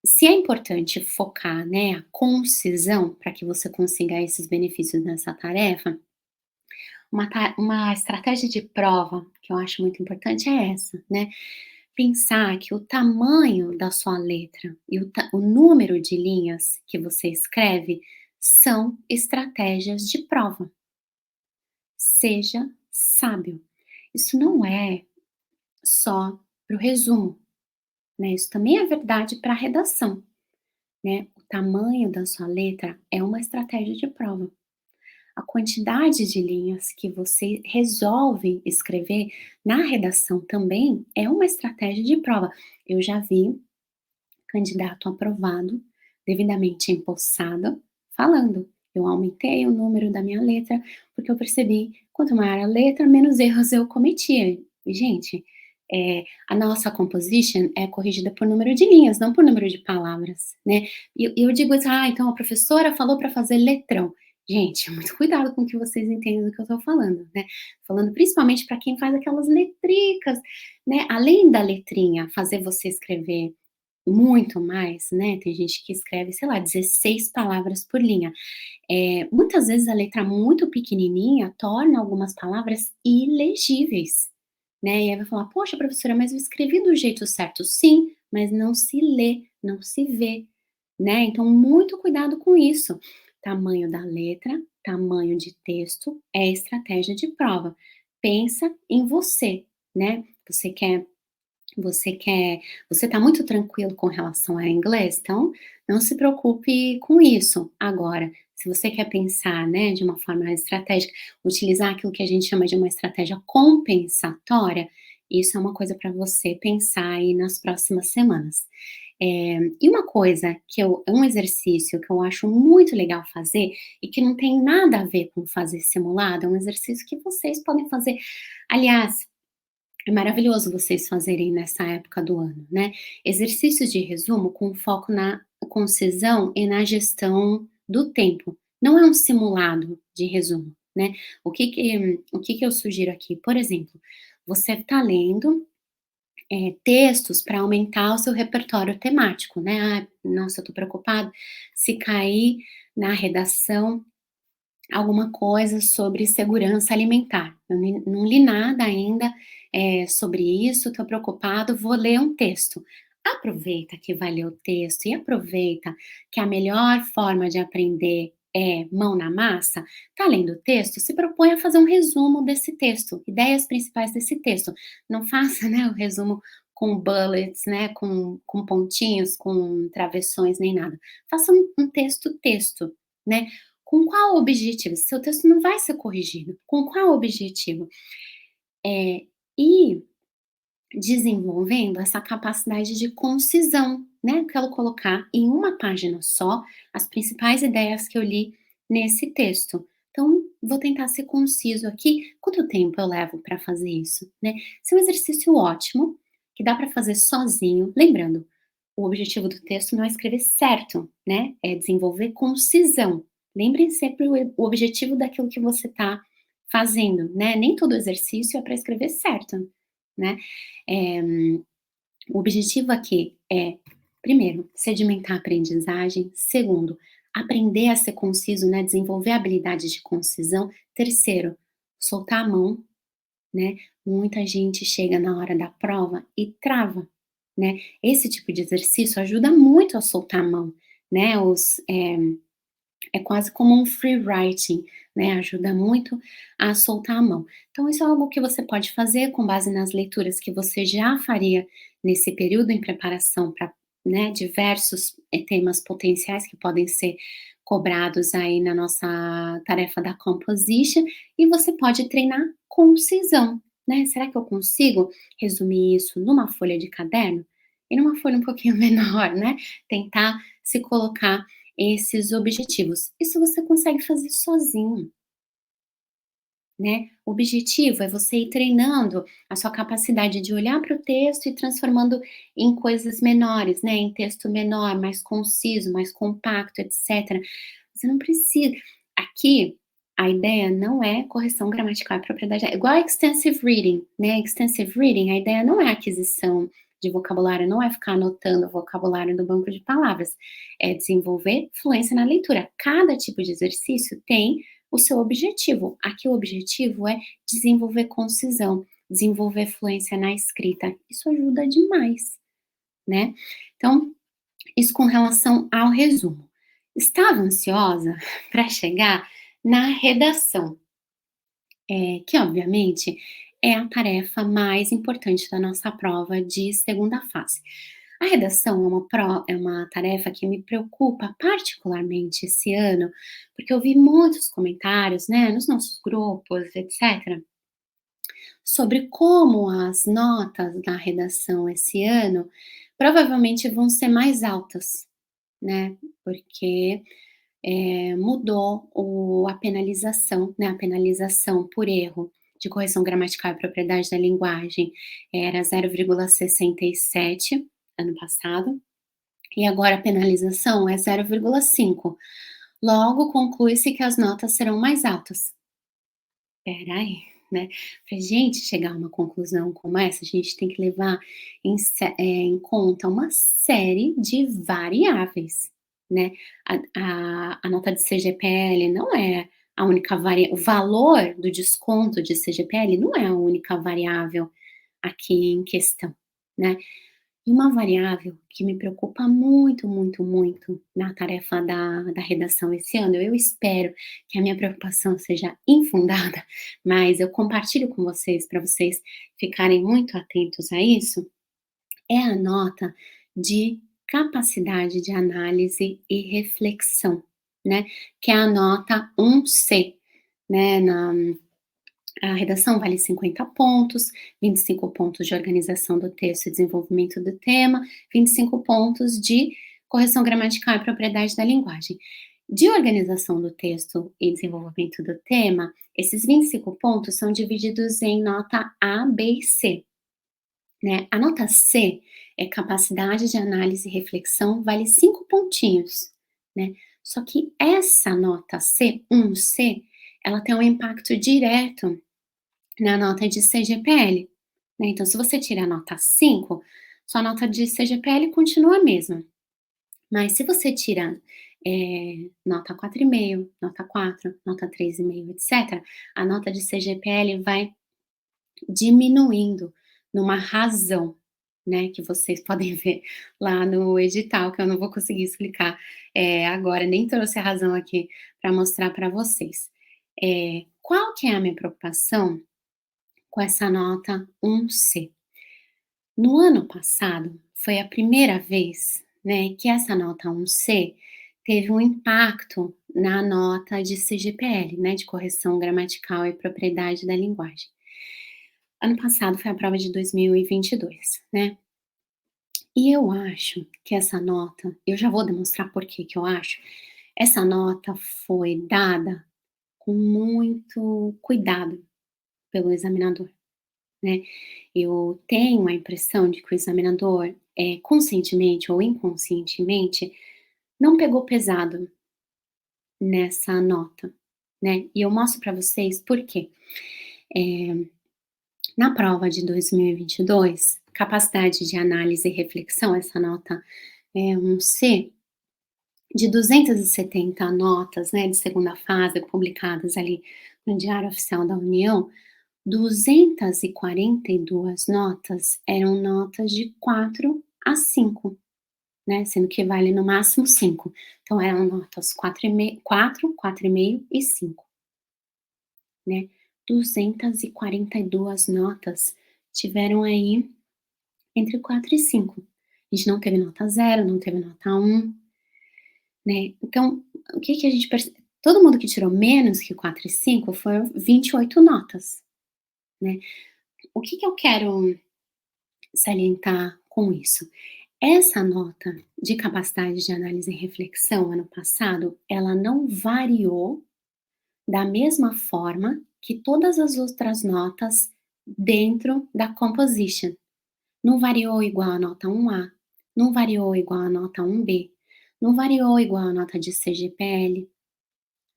se é importante focar, né, a concisão para que você consiga esses benefícios nessa tarefa, uma estratégia de prova que eu acho muito importante é essa, né, pensar que o tamanho da sua letra e o número de linhas que você escreve são estratégias de prova. Seja sábio. Isso não é só para o resumo, né, isso também é verdade para a redação, né. O tamanho da sua letra é uma estratégia de prova. A quantidade de linhas que você resolve escrever na redação também é uma estratégia de prova. Eu já vi candidato aprovado, devidamente empossado, falando: "Eu aumentei o número da minha letra, porque eu percebi quanto maior a letra, menos erros eu cometia". E gente, a nossa composition é corrigida por número de linhas, não por número de palavras, né. E eu digo assim: "Ah, então a professora falou para fazer letrão". Gente, muito cuidado com o que vocês entendem do que eu estou falando, né. Falando principalmente para quem faz aquelas letricas, né. Além da letrinha fazer você escrever muito mais, né, tem gente que escreve, sei lá, 16 palavras por linha. Muitas vezes a letra muito pequenininha torna algumas palavras ilegíveis, né, e aí vai falar: "Poxa professora, mas eu escrevi do jeito certo". Sim, mas não se lê, não se vê, né, então muito cuidado com isso. Tamanho da letra, tamanho de texto é estratégia de prova. Pensa em você, né, você quer Você quer você está muito tranquilo com relação ao inglês, então não se preocupe com isso. Agora, se você quer pensar, né, de uma forma mais estratégica, utilizar aquilo que a gente chama de uma estratégia compensatória, isso é uma coisa para você pensar aí nas próximas semanas. E uma coisa que eu um exercício que eu acho muito legal fazer e que não tem nada a ver com fazer simulado, é um exercício que vocês podem fazer, aliás, é maravilhoso vocês fazerem nessa época do ano, né. Exercícios de resumo com foco na concisão e na gestão do tempo. Não é um simulado de resumo, né. O que que eu sugiro aqui? Por exemplo, você está lendo, textos para aumentar o seu repertório temático, né. "Ah, nossa, eu estou preocupado se cair na redação alguma coisa sobre segurança alimentar. Eu não li nada ainda, sobre isso, estou preocupado, vou ler um texto. Aproveita que vai ler o texto e aproveita que a melhor forma de aprender é mão na massa. Tá lendo o texto? Se propõe a fazer um resumo desse texto, ideias principais desse texto. Não faça, né, o resumo com bullets, né, com pontinhos, com travessões, nem nada. Faça um texto, né, com qual objetivo? Seu texto não vai ser corrigido. Com qual objetivo? E desenvolvendo essa capacidade de concisão, né? Eu quero colocar em uma página só as principais ideias que eu li nesse texto. Então, vou tentar ser conciso aqui. Quanto tempo eu levo para fazer isso, né? Esse é um exercício ótimo, que dá para fazer sozinho. Lembrando, o objetivo do texto não é escrever certo, né? É desenvolver concisão. Lembrem sempre o objetivo daquilo que você está fazendo, né? Nem todo exercício é para escrever certo, né? Eh, o objetivo aqui é, primeiro, sedimentar a aprendizagem. Segundo, aprender a ser conciso, né? Desenvolver a habilidade de concisão. Terceiro, soltar a mão, né? Muita gente chega na hora da prova e trava, né? Esse tipo de exercício ajuda muito a soltar a mão, né? É quase como um free writing, né? Ajuda muito a soltar a mão. Então, isso é algo que você pode fazer com base nas leituras que você já faria nesse período em preparação para, né, diversos temas potenciais que podem ser cobrados aí na nossa tarefa da composition, e você pode treinar concisão, né? Será que eu consigo resumir isso numa folha de caderno? E numa folha um pouquinho menor, né? Tentar se colocar esses objetivos. Isso você consegue fazer sozinho, né. O objetivo é você ir treinando a sua capacidade de olhar para o texto e transformando em coisas menores, né, em texto menor, mais conciso, mais compacto, etcétera. Você não precisa aqui, a ideia não é correção gramatical e propriedade, é igual a extensive reading, né, extensive reading, a ideia não é aquisição de vocabulário, não é ficar anotando o vocabulário no banco de palavras, é desenvolver fluência na leitura. Cada tipo de exercício tem o seu objetivo. Aqui o objetivo é desenvolver concisão, desenvolver fluência na escrita. Isso ajuda demais, né? Então, isso com relação ao resumo. Estava ansiosa para chegar na redação, que obviamente é a tarefa mais importante da nossa prova de segunda fase. A redação é uma tarefa que me preocupa particularmente esse ano, porque eu vi muitos comentários, né, nos nossos grupos, etc., sobre como as notas da redação esse ano provavelmente vão ser mais altas, né, porque mudou a penalização, né, a penalização por erro de correção gramatical e propriedade da linguagem era 0,67 ano passado, e agora a penalização é 0,5. Logo, conclui-se que as notas serão mais altas. Espera aí, né? Para a gente chegar a uma conclusão como essa, a gente tem que levar em conta uma série de variáveis, né? A nota de CGPL não é a única variável, o valor do desconto de CGPL não é a única variável aqui em questão, né? E uma variável que me preocupa muito, muito, muito na tarefa da redação esse ano, eu espero que a minha preocupação seja infundada, mas eu compartilho com vocês para vocês ficarem muito atentos a isso, É a nota de capacidade de análise e reflexão, né, que é a nota 1C, né, a redação vale 50 pontos, 25 pontos de organização do texto e desenvolvimento do tema, 25 pontos de correção gramatical e propriedade da linguagem. De organização do texto e desenvolvimento do tema, esses 25 pontos são divididos em nota A, B e C, né? A nota C é capacidade de análise e reflexão, vale 5 pontinhos, né? Só que essa nota C, 1C, ela tem um impacto direto na nota de CGPL, né? Então, se você tira a nota 5, sua nota de CGPL continua a mesma. Mas se você tira, nota 4,5, nota 4, nota 3,5, etc., a nota de CGPL vai diminuindo numa razão, né, que vocês podem ver lá no edital, que eu não vou conseguir explicar, agora, nem trouxe a razão aqui para mostrar para vocês. Qual que é a minha preocupação com essa nota 1C? No ano passado, foi a primeira vez, né, que essa nota 1C teve um impacto na nota de CGPL, né, de correção gramatical e propriedade da linguagem. Ano passado foi a prova de 2022, né? E eu acho que essa nota, eu já vou demonstrar por que que eu acho, essa nota foi dada com muito cuidado pelo examinador, né? Eu tenho a impressão de que o examinador, conscientemente ou inconscientemente, não pegou pesado nessa nota, né? E eu mostro para vocês por quê. Eh, Na prova de 2022, capacidade de análise e reflexão, essa nota é um C, de 270 notas, né, de segunda fase, publicadas ali no Diário Oficial da União, 242 notas eram notas de 4 a 5, né, sendo que vale no máximo 5. Então eram notas 4, 4,5 e 5, né. 242 notas tiveram aí entre 4 e 5. A gente não teve nota 0, não teve nota 1, né. Então, o que que a gente todo mundo que tirou menos que 4 e 5 foram 28 notas, né. O que que eu quero salientar com isso? Essa nota de capacidade de análise e reflexão ano passado, ela não variou da mesma forma que todas as outras notas dentro da composition. Não variou igual a nota 1A, não variou igual a nota 1B, não variou igual a nota de CGPL,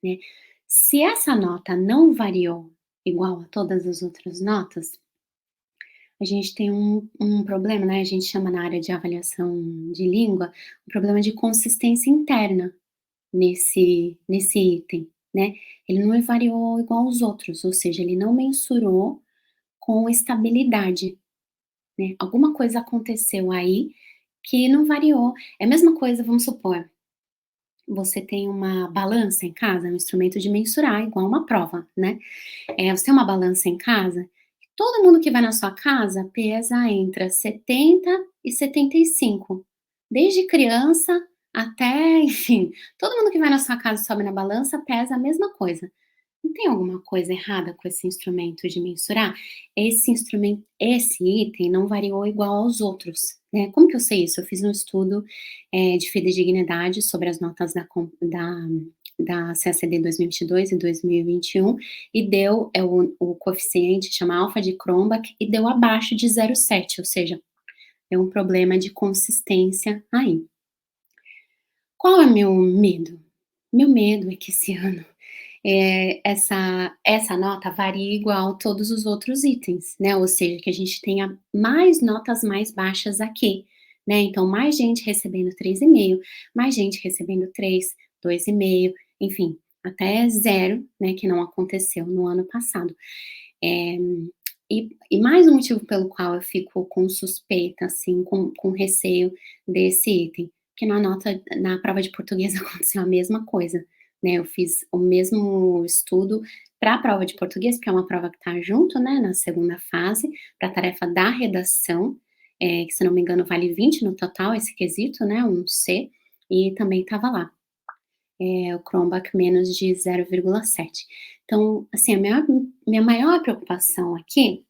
né. Se essa nota não variou igual a todas as outras notas, a gente tem um problema, né, a gente chama na área de avaliação de língua, um problema de consistência interna nesse item, né. Ele não variou igual aos outros, ou seja, ele não mensurou com estabilidade, né. Alguma coisa aconteceu aí que não variou. É a mesma coisa, vamos supor, você tem uma balança em casa, é um instrumento de mensurar, igual uma prova, né. Você tem uma balança em casa, todo mundo que vai na sua casa pesa entre 70 e 75, desde criança até, enfim, todo mundo que vai na sua casa e sobe na balança pesa a mesma coisa. Não tem alguma coisa errada com esse instrumento de mensurar? Esse item não variou igual aos outros, né. Como que eu sei isso? Eu fiz um estudo, de fidedignidade sobre as notas da CACD 2022 e 2021 e deu, o coeficiente chama alfa de Cronbach e deu abaixo de 0,7, ou seja, tem um problema de consistência aí. Qual é meu medo? Meu medo é que esse ano essa nota varia igual todos os outros itens, né, ou seja, que a gente tenha mais notas mais baixas aqui, né, então mais gente recebendo 3,5, mais gente recebendo 3, 2,5, enfim, até 0, né, que não aconteceu no ano passado. Eh, e mais um motivo pelo qual eu fico com suspeita, assim, com receio desse item, que na prova de português aconteceu a mesma coisa, né, eu fiz o mesmo estudo para a prova de português, porque é uma prova que está junto, né, na segunda fase, para a tarefa da redação, que se não me engano vale 20 no total esse quesito, né, um C, e também estava lá, o Chromebook menos de 0,7. Então, assim, a minha maior preocupação aqui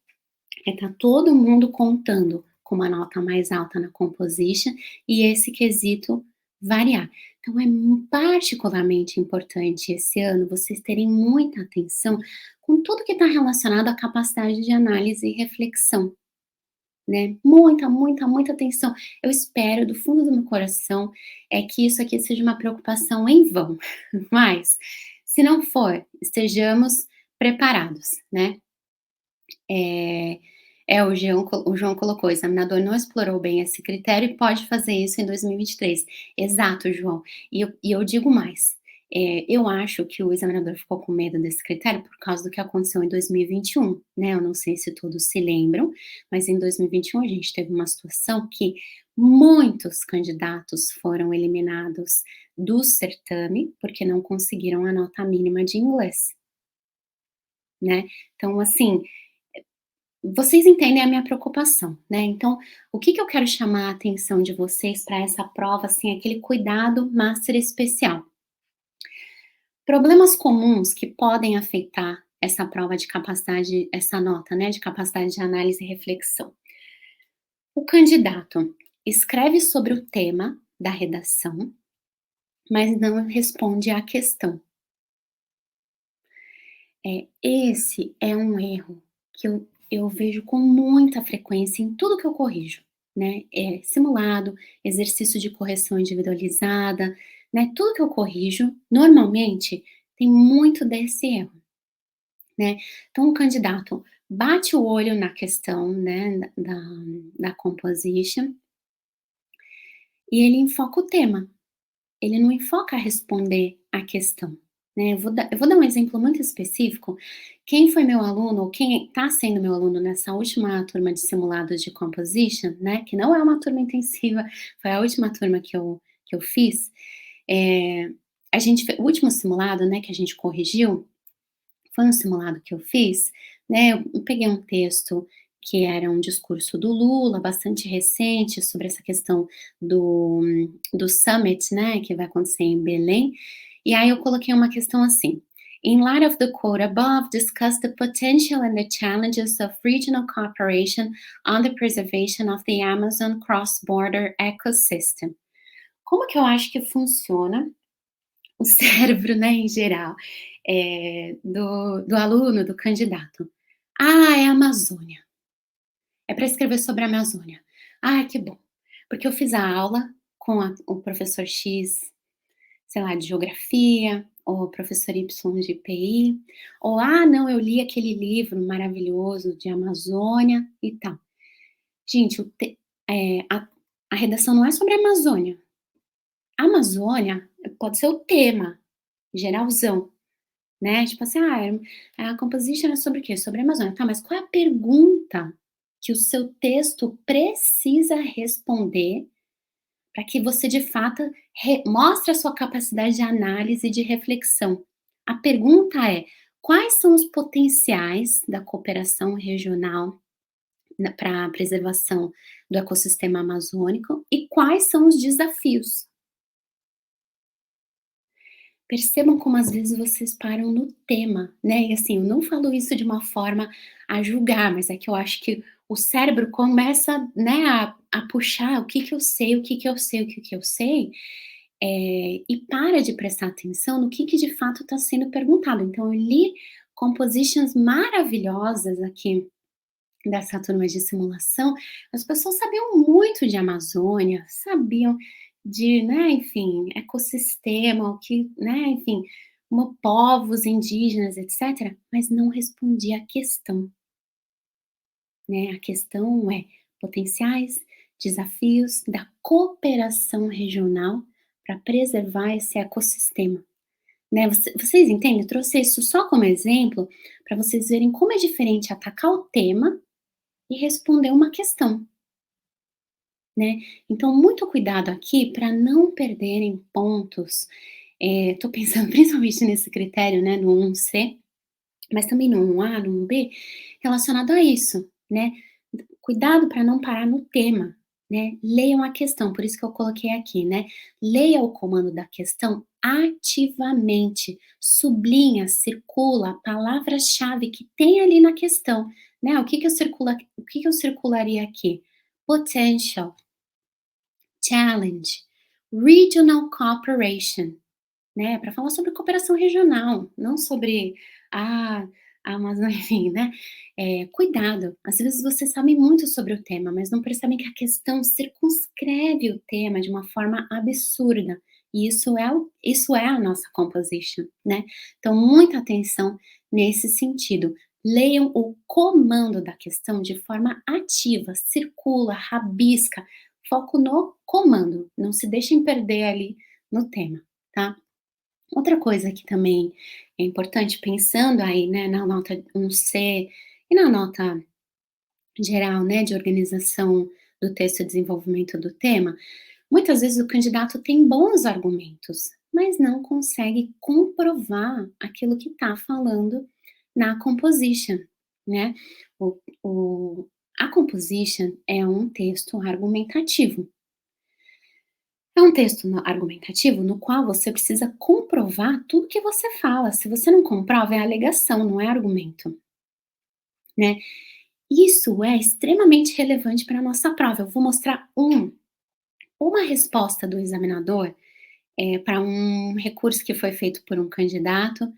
tá todo mundo contando com uma nota mais alta na composition e esse quesito variar. Então é particularmente importante esse ano vocês terem muita atenção com tudo que está relacionado à capacidade de análise e reflexão, né? Muita, muita, muita atenção. Eu espero do fundo do meu coração que isso aqui seja uma preocupação em vão, mas se não for, estejamos preparados, né? É, o João colocou: "O examinador não explorou bem esse critério e pode fazer isso em 2023". Exato, João. E eu digo mais, eu acho que o examinador ficou com medo desse critério por causa do que aconteceu em 2021, né, eu não sei se todos se lembram, mas em 2021 a gente teve uma situação que muitos candidatos foram eliminados do certame, porque não conseguiram a nota mínima de inglês, né. Então assim, vocês entendem a minha preocupação, né, então, o que que eu quero chamar a atenção de vocês para essa prova, assim, aquele cuidado master especial. Problemas comuns que podem afetar essa prova de capacidade, essa nota, né, de capacidade de análise e reflexão. O candidato escreve sobre o tema da redação, mas não responde à questão. Esse é um erro que eu vejo com muita frequência em tudo que eu corrijo, né, simulado, exercício de correção individualizada, né, tudo que eu corrijo, normalmente, tem muito desse erro, né. Então o candidato bate o olho na questão, né, da composition e ele enfoca o tema. Ele não enfoca a responder a questão, né. Eu vou dar um exemplo muito específico. Quem foi meu aluno ou quem está sendo meu aluno nessa última turma de simulados de composition, né, que não é uma turma intensiva, foi a última turma que eu fiz, a gente o último simulado, né, que a gente corrigiu, foi um simulado que eu fiz, né, eu peguei um texto que era um discurso do Lula, bastante recente, sobre essa questão do summit, né, que vai acontecer em Belém, e aí eu coloquei uma questão assim: "In light of the quote above, discuss the potential and the challenges of regional cooperation on the preservation of the Amazon cross-border ecosystem". Como que eu acho que funciona o cérebro, né, em geral, do aluno, do candidato. "Ah, é a Amazônia. É para escrever sobre a Amazônia. Ah, que bom, porque eu fiz a aula com o professor X, sei lá, de geografia, ou o professor Y de PI, ou, ah, não, eu li aquele livro maravilhoso de Amazônia e tal". Gente, a redação não é sobre a Amazônia. A Amazônia pode ser o tema, geralzão. Né, tipo assim, a composition é sobre o quê? Sobre a Amazônia. Tá, mas qual é a pergunta que o seu texto precisa responder para que você de fato mostre a sua capacidade de análise e de reflexão? A pergunta é: quais são os potenciais da cooperação regional para a preservação do ecossistema amazônico e quais são os desafios? Percebam como às vezes vocês param no tema, né, e assim, eu não falo isso de uma forma a julgar, mas é que eu acho que o cérebro começa, né, a puxar o que que eu sei, o que que eu sei, o que que eu sei, e para de prestar atenção no que de fato está sendo perguntado. Então eu li compositions maravilhosas aqui dessa turma de simulação, as pessoas sabiam muito de Amazônia, sabiam de, né, enfim, ecossistema, o que, né, enfim, povos indígenas, etc., mas não respondia a questão, né? A questão é potenciais desafios da cooperação regional para preservar esse ecossistema, né? Vocês entendem? Eu trouxe isso só como exemplo para vocês verem como é diferente atacar o tema e responder uma questão, né. Então muito cuidado aqui para não perderem pontos, tô pensando principalmente nesse critério, né, no 1C, mas também no 1A, no 1B, relacionado a isso, né. Cuidado para não parar no tema, né? Leiam a questão, por isso que eu coloquei aqui, né? Leia o comando da questão ativamente, sublinha, circula a palavra-chave que tem ali na questão, né? O que que eu circularia aqui? Potential, challenge, regional cooperation, né, para falar sobre cooperação regional, não sobre a a Amazônia, enfim, né. Cuidado, às vezes vocês sabem muito sobre o tema, mas não percebem que a questão circunscreve o tema de uma forma absurda, e isso é a nossa composition, né. Então muita atenção nesse sentido. Leiam o comando da questão de forma ativa, circula, rabisca, foco no comando, não se deixem perder ali no tema, tá. Outra coisa que também é importante, pensando aí, né, na nota 1C e na nota geral, né, de organização do texto e desenvolvimento do tema, muitas vezes o candidato tem bons argumentos, mas não consegue comprovar aquilo que está falando na composition, né? O, o- a composition é um texto argumentativo. É um texto argumentativo no qual você precisa comprovar tudo que você fala. Se você não comprova, é alegação, não é argumento, né? Isso é extremamente relevante para a nossa prova. Eu vou mostrar uma resposta do examinador para um recurso que foi feito por um candidato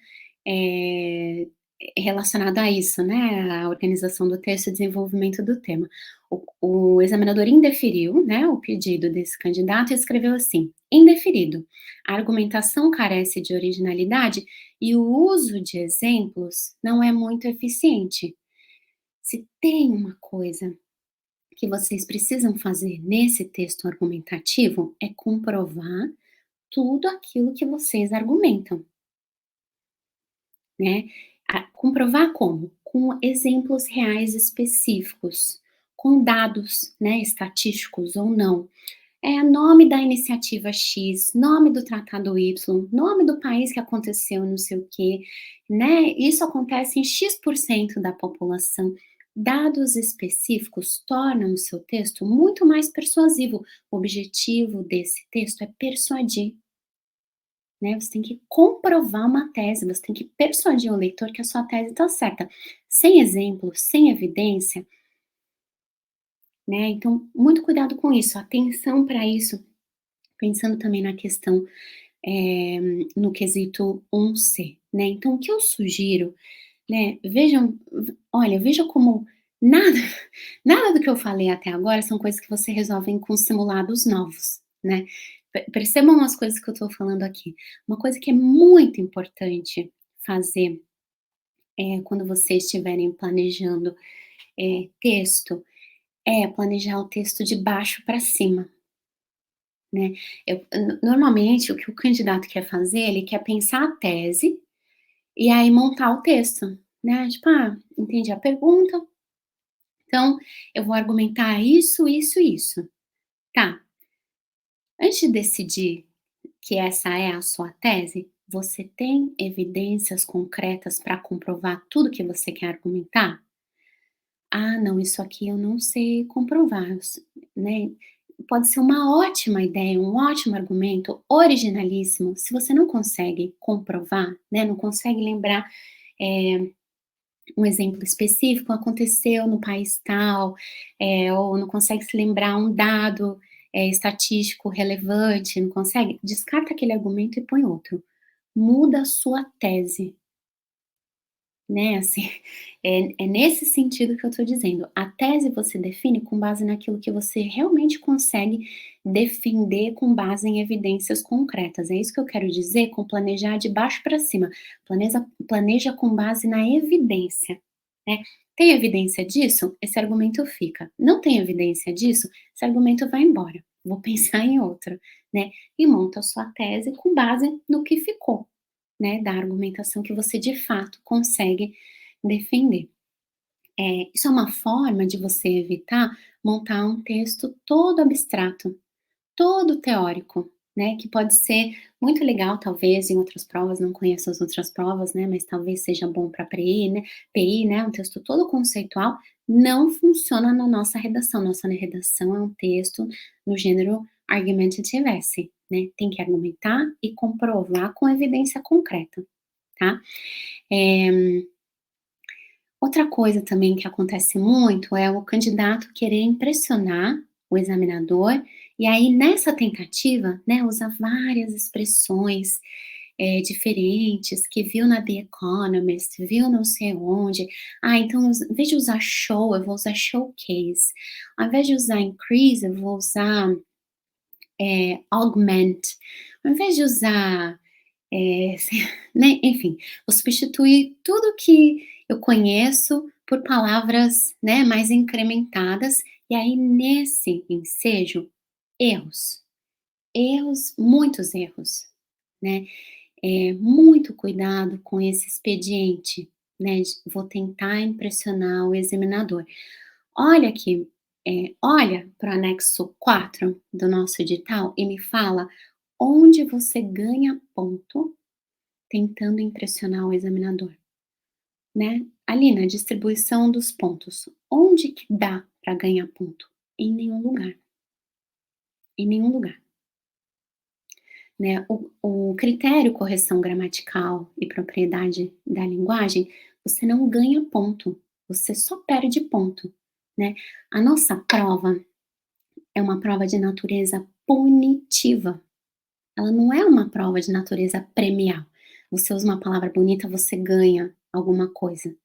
eh, relacionado a isso, né, a organização do texto e desenvolvimento do tema. O examinador indeferiu, né, o pedido desse candidato e escreveu assim: indeferido. A argumentação carece de originalidade e o uso de exemplos não é muito eficiente. Se tem uma coisa que vocês precisam fazer nesse texto argumentativo é comprovar tudo aquilo que vocês argumentam, né. Comprovar como? Com exemplos reais específicos, com dados, né, estatísticos ou não. Nome da iniciativa X, nome do tratado Y, nome do país que aconteceu não sei o quê, né, isso acontece em X% da população. Dados específicos tornam o seu texto muito mais persuasivo. O objetivo desse texto é persuadir, né, você tem que comprovar uma tese, você tem que persuadir o leitor que a sua tese está certa. Sem exemplo, sem evidência, né, então muito cuidado com isso, atenção para isso, pensando também na questão, eh, no quesito 1C, né. Então o que eu sugiro, né, olha, veja como nada nada do que eu falei até agora são coisas que você resolvem com simulados novos, né. Percebam as coisas que eu estou falando aqui. Uma coisa que é muito importante fazer, quando vocês estiverem planejando, texto, é planejar o texto de baixo para cima, né. Normalmente o que o candidato quer fazer, ele quer pensar a tese, e aí montar o texto, né, tipo: "Ah, entendi a pergunta, então eu vou argumentar isso, isso e isso. Tá, antes de decidir que essa é a sua tese, você tem evidências concretas para comprovar tudo que você quer argumentar? Ah, não, isso aqui eu não sei comprovar, né? Pode ser uma ótima ideia, um ótimo argumento, originalíssimo. Se você não consegue comprovar, né, não consegue lembrar um exemplo específico, aconteceu no país tal, ou não consegue se lembrar um dado estatístico relevante, não consegue, descarta aquele argumento e põe outro. Muda a sua tese, né, assim, é nesse sentido que eu estou dizendo. A tese você define com base naquilo que você realmente consegue defender com base em evidências concretas. É isso que eu quero dizer com planejar de baixo para cima. Planeja com base na evidência, né. Tem evidência disso? Esse argumento fica. Não tem evidência disso? Esse argumento vai embora. Vou pensar em outro, né. E monta a sua tese com base no que ficou, né, da argumentação que você de fato consegue defender. Isso é uma forma de você evitar montar um texto todo abstrato, todo teórico, né, que pode ser muito legal talvez em outras provas, não conheço as outras provas, né, mas talvez seja bom para PI, né, um texto todo conceitual, não funciona na nossa redação. Nossa redação é um texto no gênero argumentative essay, né? Tem que argumentar e comprovar com evidência concreta, tá? Eh, Outra coisa também que acontece muito é o candidato querer impressionar o examinador, e aí nessa tentativa, né, usa várias expressões diferentes que viu na The Economist, viu não sei onde. Ah, então em vez de usar show, eu vou usar showcase. Ao invés de usar increase, eu vou usar augment. Ao invés de usar, né, enfim, vou substituir tudo que eu conheço por palavras, né, mais incrementadas. E aí nesse ensejo, erros, erros, muitos erros, né? Muito cuidado com esse expediente, né, vou tentar impressionar o examinador. Olha aqui, olha para o anexo 4 do nosso edital e me fala onde você ganha ponto tentando impressionar o examinador, né. Ali na distribuição dos pontos, onde que dá para ganhar ponto? Em nenhum lugar, em nenhum lugar. Né, o critério correção gramatical e propriedade da linguagem, você não ganha ponto, você só perde ponto, né. A nossa prova é uma prova de natureza punitiva, ela não é uma prova de natureza premial. Você usa uma palavra bonita, você ganha alguma coisa,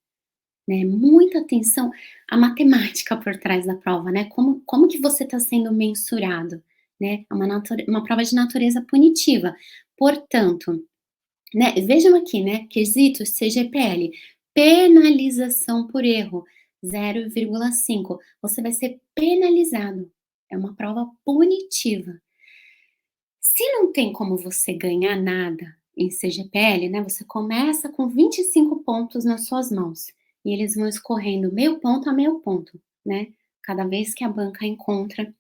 né. Muita atenção à matemática por trás da prova, né, como que você está sendo mensurado, né, é uma prova de natureza punitiva. Portanto, né, vejam aqui, né, quesitos CGPL, penalização por erro, 0,5, você vai ser penalizado, é uma prova punitiva. Se não tem como você ganhar nada em CGPL, né, você começa com 25 pontos nas suas mãos, e eles vão escorrendo meio ponto a meio ponto, né, cada vez que a banca encontra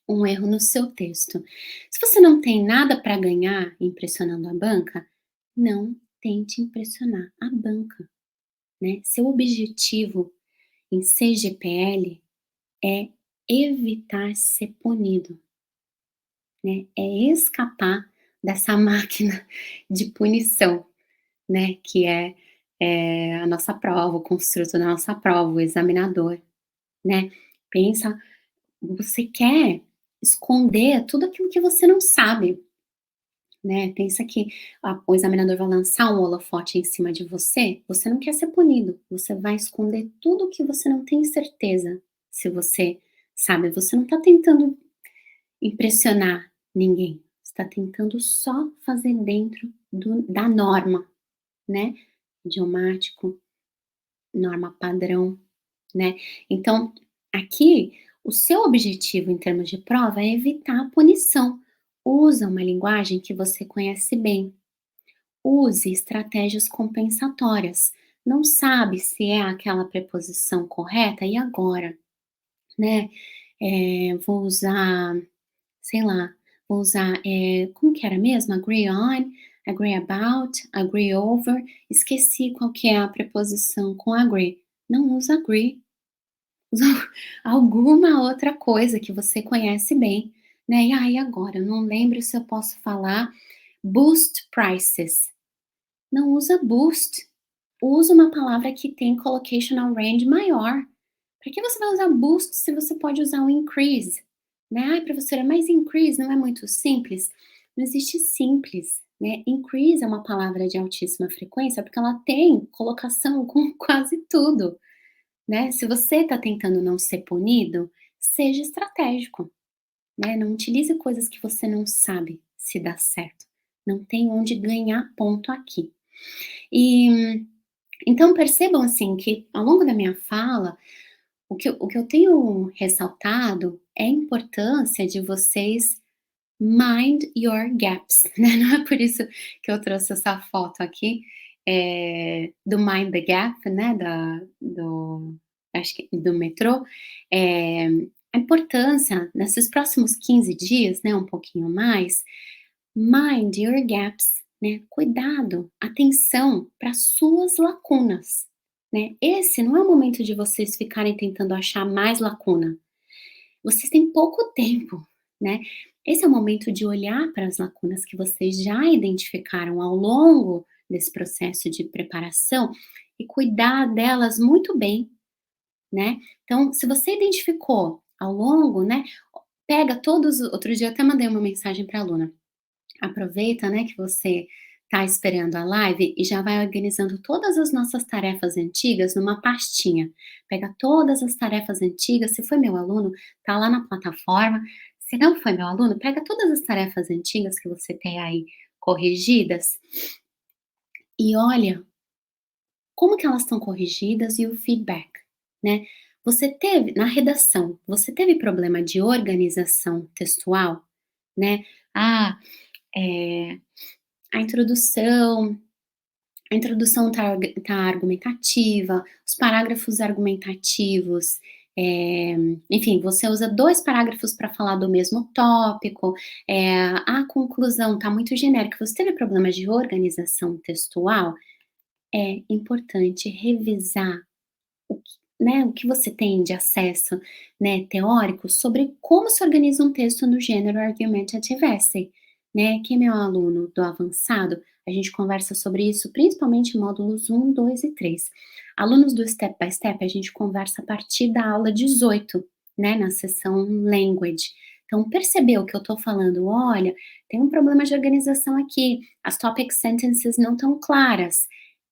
um erro no seu texto. Se você não tem nada para ganhar impressionando a banca, não tente impressionar a banca, né. Seu objetivo em CGPL é evitar ser punido, né, é escapar dessa máquina de punição, né, que é a nossa prova, o construto da nossa prova, o examinador, né. Pensa, você quer esconder tudo aquilo que você não sabe, né. Pensa que o examinador vai lançar um holofote em cima de você, você não quer ser punido, você vai esconder tudo o que você não tem certeza se você sabe, você não está tentando impressionar ninguém, você tá tentando só fazer dentro da norma, né, idiomático, norma padrão, né. Então, aqui, o seu objetivo em termos de prova é evitar a punição. Usa uma linguagem que você conhece bem. Use estratégias compensatórias. Não sabe se é aquela preposição correta, e agora, né? Vou usar, sei lá, vou usar, como que era mesmo? Agree on, agree about, agree over. Esqueci qual que é a preposição com agree. Não usa agree, usa alguma outra coisa que você conhece bem, né? E aí agora, eu não lembro se eu posso falar boost prices. Não usa boost, usa uma palavra que tem collocational range maior. Para que você vai usar boost se você pode usar o increase? Né? Ai, professora, mas increase não é muito simples? Não existe simples, né? Increase é uma palavra de altíssima frequência porque ela tem colocação com quase tudo, né? Se você está tentando não ser punido, seja estratégico, né? Não utilize coisas que você não sabe se dá certo. Não tem onde ganhar ponto aqui. E então percebam assim que ao longo da minha fala, o que eu tenho ressaltado é a importância de vocês mind your gaps, né, não é por isso que eu trouxe essa foto aqui, do Mind the Gap, né, acho que do metrô, a importância nesses próximos 15 dias, né, um pouquinho mais, mind your gaps, né, cuidado, atenção para suas lacunas, né? Esse não é o momento de vocês ficarem tentando achar mais lacuna. Vocês têm pouco tempo, né? Esse é o momento de olhar para as lacunas que vocês já identificaram ao longo desse processo de preparação e cuidar delas muito bem, né? Então, se você identificou ao longo, né? Pega todos. Outro dia eu até mandei uma mensagem para a aluna. Aproveita, né, que você está esperando a live e já vai organizando todas as nossas tarefas antigas numa pastinha. Pega todas as tarefas antigas, se foi meu aluno, tá lá na plataforma. Se não foi meu aluno, pega todas as tarefas antigas que você tem aí corrigidas e olha como que elas estão corrigidas e o feedback, né? Você teve na redação, você teve problema de organização textual, né? Ah, eh, a introdução a introdução tá argumentativa, os parágrafos argumentativos, enfim, você usa 2 parágrafos para falar do mesmo tópico, a conclusão tá muito genérica. Você teve problemas de organização textual, é importante revisar o que, né, o que você tem de acesso, né, teórico sobre como se organiza um texto no gênero Argumentative Essay, né? Quem é meu aluno do avançado, a gente conversa sobre isso, principalmente em módulos 1, 2 e 3. Alunos do Step by Step, a gente conversa a partir da aula 18, né, na sessão Language. Então, percebeu que eu estou falando, olha, tem um problema de organização aqui, as topic sentences não estão claras.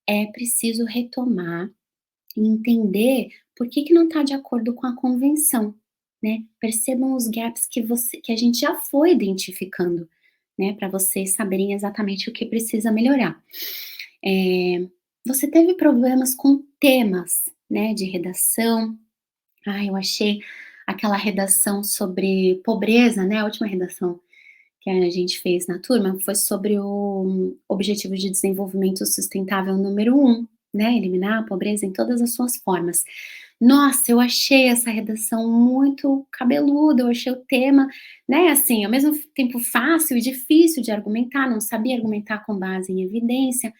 É preciso retomar e entender por que que não está de acordo com a convenção, né. Percebam os gaps que a gente já foi identificando, né, para vocês saberem exatamente o que precisa melhorar. Você teve problemas com temas, né, de redação. Eu achei aquela redação sobre pobreza, né, a última redação que a gente fez na turma foi sobre o Objetivo de Desenvolvimento Sustentável número 1, né, eliminar a pobreza em todas as suas formas. Nossa, eu achei essa redação muito cabeluda, eu achei o tema, né, assim, ao mesmo tempo fácil e difícil de argumentar, não sabia argumentar com base em evidência.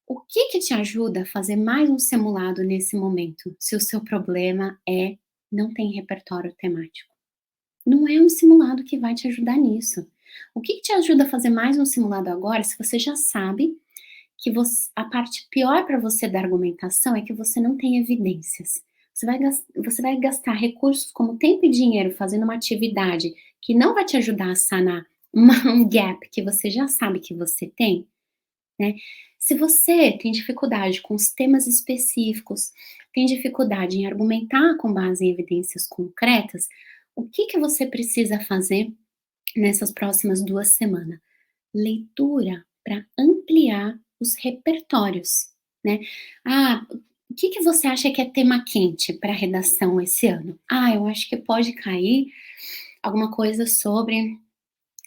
O que que te ajuda a fazer mais um simulado nesse momento, se o seu problema é não tem repertório temático? Não é um simulado que vai te ajudar nisso. O que que te ajuda a fazer mais um simulado agora, se você já sabe que a parte pior para você da argumentação é que você não tem evidências. Você vai gastar recursos como tempo e dinheiro fazendo uma atividade que não vai te ajudar a sanar um gap que você já sabe que você tem, né? Se você tem dificuldade com os temas específicos, tem dificuldade em argumentar com base em evidências concretas, o que que você precisa fazer nessas próximas 2 semanas? Leitura para ampliar os repertórios, né. O que que você acha que é tema quente para redação esse ano? Eu acho que pode cair alguma coisa sobre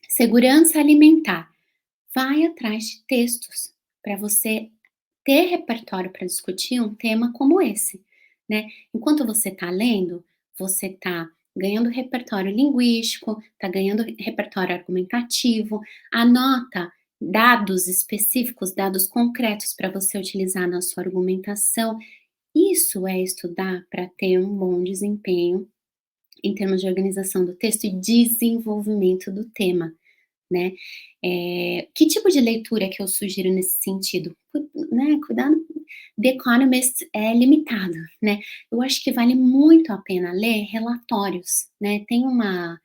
segurança alimentar. Vai atrás de textos para você ter repertório para discutir um tema como esse, né. Enquanto você está lendo, você está ganhando repertório linguístico, está ganhando repertório argumentativo, anota dados específicos, dados concretos para você utilizar na sua argumentação. Isso é estudar para ter um bom desempenho em termos de organização do texto e desenvolvimento do tema, né. Que tipo de leitura que eu sugiro nesse sentido? Né, cuidado, The Economist é limitado, né. Eu acho que vale muito a pena ler relatórios, né. Tem uma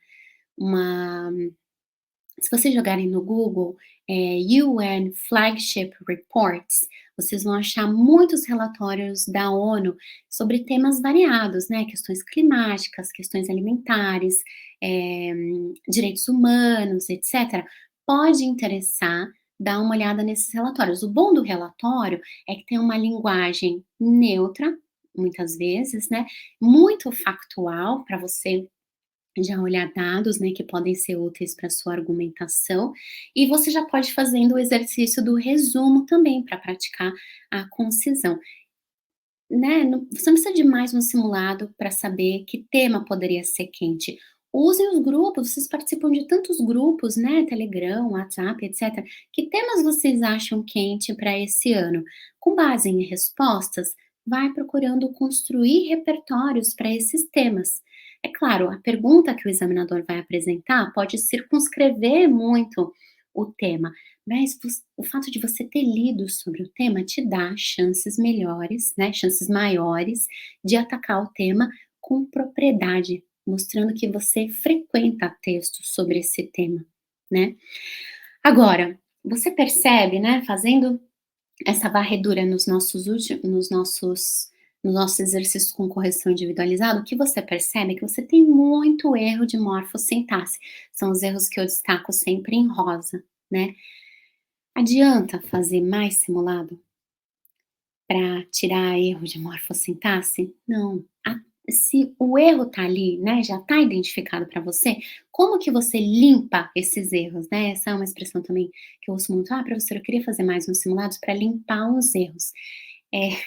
se vocês jogarem no Google, UN Flagship Reports, vocês vão achar muitos relatórios da ONU sobre temas variados, né, questões climáticas, questões alimentares, eh, direitos humanos, etcétera. Pode interessar dar uma olhada nesses relatórios. O bom do relatório é que tem uma linguagem neutra, muitas vezes, né, muito factual para você já olhar dados, né, que podem ser úteis para sua argumentação, e você já pode fazendo o exercício do resumo também para praticar a concisão, né, você não precisa de mais um simulado para saber que tema poderia ser quente. Usem os grupos, vocês participam de tantos grupos, né, Telegram, WhatsApp, etcétera. Que temas vocês acham quente para esse ano? Com base em respostas, vai procurando construir repertórios para esses temas. É claro, a pergunta que o examinador vai apresentar pode circunscrever muito o tema, mas o fato de você ter lido sobre o tema te dá chances melhores, né, chances maiores de atacar o tema com propriedade, mostrando que você frequenta textos sobre esse tema, né. Agora, você percebe, né, fazendo essa varredura nos nossos exercícios com correção individualizada, o que você percebe é que você tem muito erro de morfossintaxe. São os erros que eu destaco sempre em rosa, né. Adianta fazer mais simulado para tirar erro de morfossintaxe? Não. Se o erro tá ali, né, já tá identificado para você, como que você limpa esses erros, né? Essa é uma expressão também que eu ouço muito: "Ah, professora, eu queria fazer mais uns simulados para limpar os erros". Eh,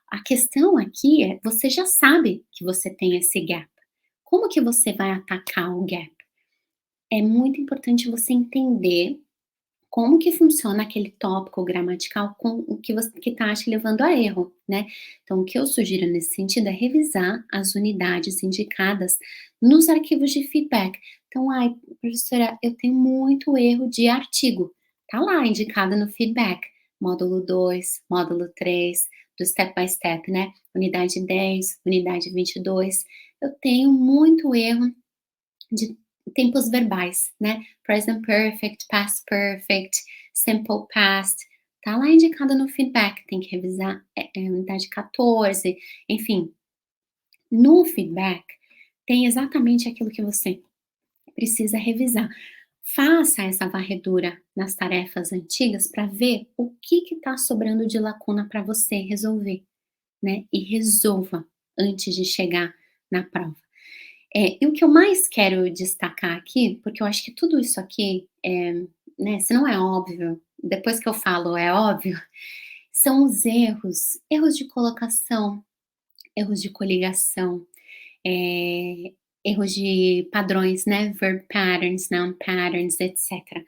a questão aqui é, você já sabe que você tem esse gap. Como que você vai atacar o gap? É muito importante você entender como que funciona aquele tópico gramatical com o que você que tá te levando a erro, né. Então o que eu sugiro nesse sentido é revisar as unidades indicadas nos arquivos de feedback. Então: "Ai, professora, eu tenho muito erro de artigo", tá lá indicado no feedback, módulo 2, módulo 3, do step by step, né, unidade 10, unidade 22. Eu tenho muito erro de tempos verbais, né, present perfect, past perfect, simple past, tá lá indicado no feedback, tem que revisar, unidade 14, enfim. No feedback, tem exatamente aquilo que você precisa revisar. Faça essa varredura nas tarefas antigas para ver o que está sobrando de lacuna para você resolver, né, e resolva antes de chegar na prova. E o que eu mais quero destacar aqui, porque eu acho que tudo isso aqui, né, se não é óbvio, depois que eu falo é óbvio, são os erros de colocação, erros de coligação, eh, erros de padrões, né, verb patterns, noun patterns, etcétera.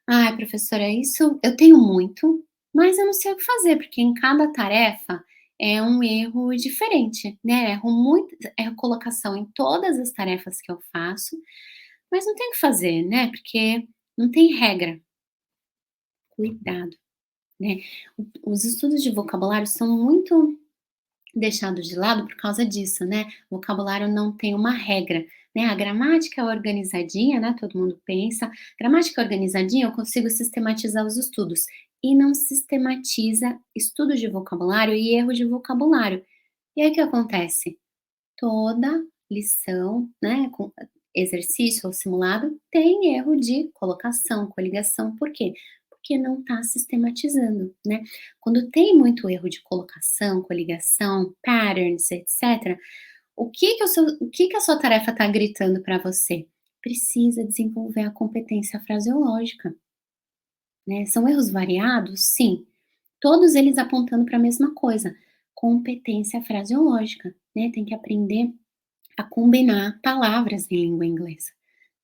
"Ai, professora, isso eu tenho muito, mas eu não sei o que fazer, porque em cada tarefa é um erro diferente, né, erro colocação em todas as tarefas que eu faço, mas não tem o que fazer, né, porque não tem regra". Cuidado, né. Os estudos de vocabulário são muito deixados de lado por causa disso, né. O vocabulário não tem uma regra, né. A gramática é organizadinha, né, todo mundo pensa, gramática organizadinha, eu consigo sistematizar os estudos, e não sistematiza estudos de vocabulário e erros de vocabulário. E aí o que acontece? Toda lição, né, com exercício ou simulado, tem erro de colocação, coligação, por quê? Porque não está sistematizando, né. Quando tem muito erro de colocação, coligação, patterns, etcétera, o que que a sua tarefa está gritando para você? Precisa desenvolver a competência fraseológica, né. São erros variados? Sim, todos eles apontando para a mesma coisa, competência fraseológica, né, tem que aprender a combinar palavras em língua inglesa,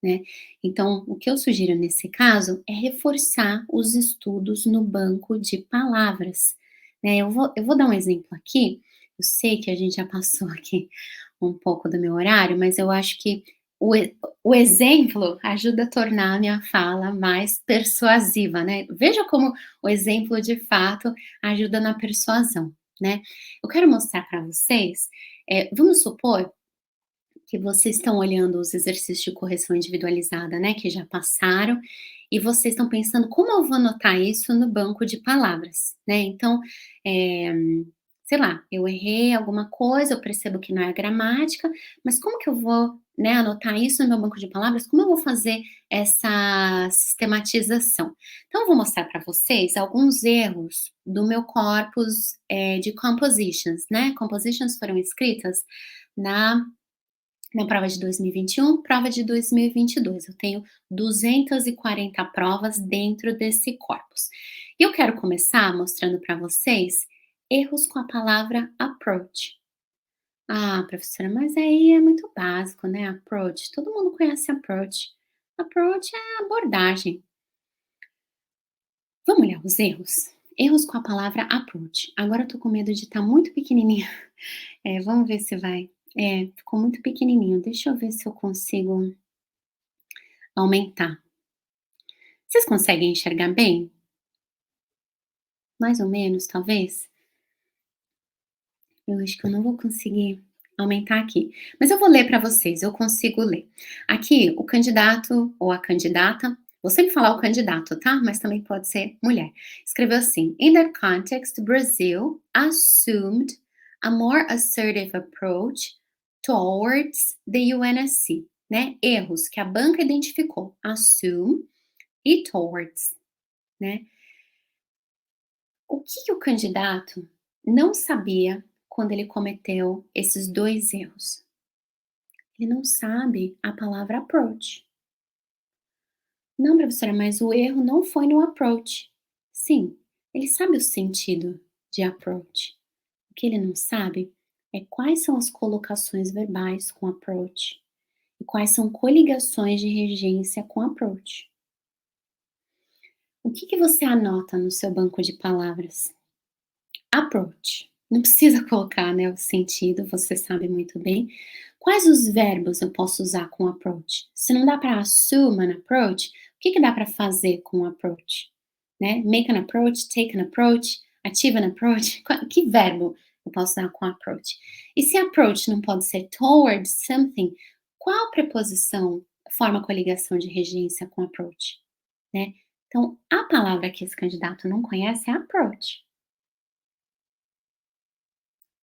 né. Então, o que eu sugiro nesse caso é reforçar os estudos no banco de palavras, né. Eu vou dar um exemplo aqui, eu sei que a gente já passou aqui um pouco do meu horário, mas eu acho que o exemplo ajuda a tornar a minha fala mais persuasiva, né. Veja como o exemplo de fato ajuda na persuasão, né. Eu quero mostrar para vocês, vamos supor que vocês estão olhando os exercícios de correção individualizada, né, que já passaram, e vocês estão pensando: "Como eu vou anotar isso no banco de palavras?", né. Então, eh, sei lá, eu errei alguma coisa, eu percebo que não é gramática, mas como que eu vou, né, anotar isso no meu banco de palavras? Como eu vou fazer essa sistematização? Então eu vou mostrar para vocês alguns erros do meu corpus, de compositions, né. Compositions foram escritas na prova de 2021, prova de 2022. Eu tenho 240 provas dentro desse corpus. E eu quero começar mostrando para vocês erros com a palavra approach. Ah, professora, mas aí é muito básico, né? Approach. Todo mundo conhece approach. Approach é abordagem. Vamos olhar os erros? Erros com a palavra approach. Agora eu tô com medo de estar muito pequenininho. Vamos ver se vai. Ficou muito pequenininho. Deixa eu ver se eu consigo aumentar. Vocês conseguem enxergar bem? Mais ou menos, talvez? Eu acho que eu não vou conseguir aumentar aqui. Mas eu vou ler para vocês, eu consigo ler. Aqui, o candidato ou a candidata, vou sempre falar o candidato, tá? Mas também pode ser mulher. Escreveu assim: In that context, Brazil assumed a more assertive approach towards the UNSC, né? Erros que a banca identificou. Assume e towards, né? O que que o candidato não sabia quando ele cometeu esses 2 erros? Ele não sabe a palavra approach. Não, professora, mas o erro não foi no approach. Sim, ele sabe o sentido de approach. O que ele não sabe é quais são as colocações verbais com approach e quais são coligações de regência com approach. O que que você anota no seu banco de palavras? Approach. Não precisa colocar, né, o sentido, você sabe muito bem. Quais os verbos eu posso usar com approach? Se não dá para assume an approach, o que que dá para fazer com approach? Né? Make an approach, take an approach, achieve an approach. Que verbo eu posso usar com approach? E se approach não pode ser towards something, qual preposição forma coligação de regência com approach? Né? Então, a palavra que esse candidato não conhece é approach.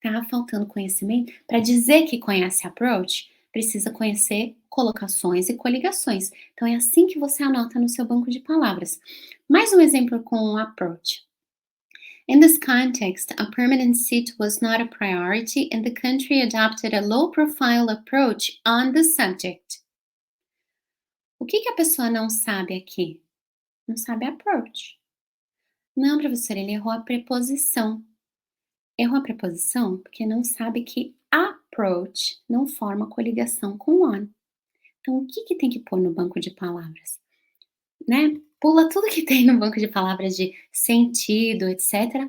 Tá faltando conhecimento. Para dizer que conhece approach, precisa conhecer colocações e coligações. Então é assim que você anota no seu banco de palavras. Mais um exemplo com approach. In this context, a permanent seat was not a priority and the country adopted a low-profile approach on the subject. O que que a pessoa não sabe aqui? Não sabe approach. Não, professor, ele errou a preposição. Errou a preposição porque não sabe que approach não forma coligação com on. Então, o que que tem que pôr no banco de palavras? Né? Pula tudo que tem no banco de palavras de sentido, etc.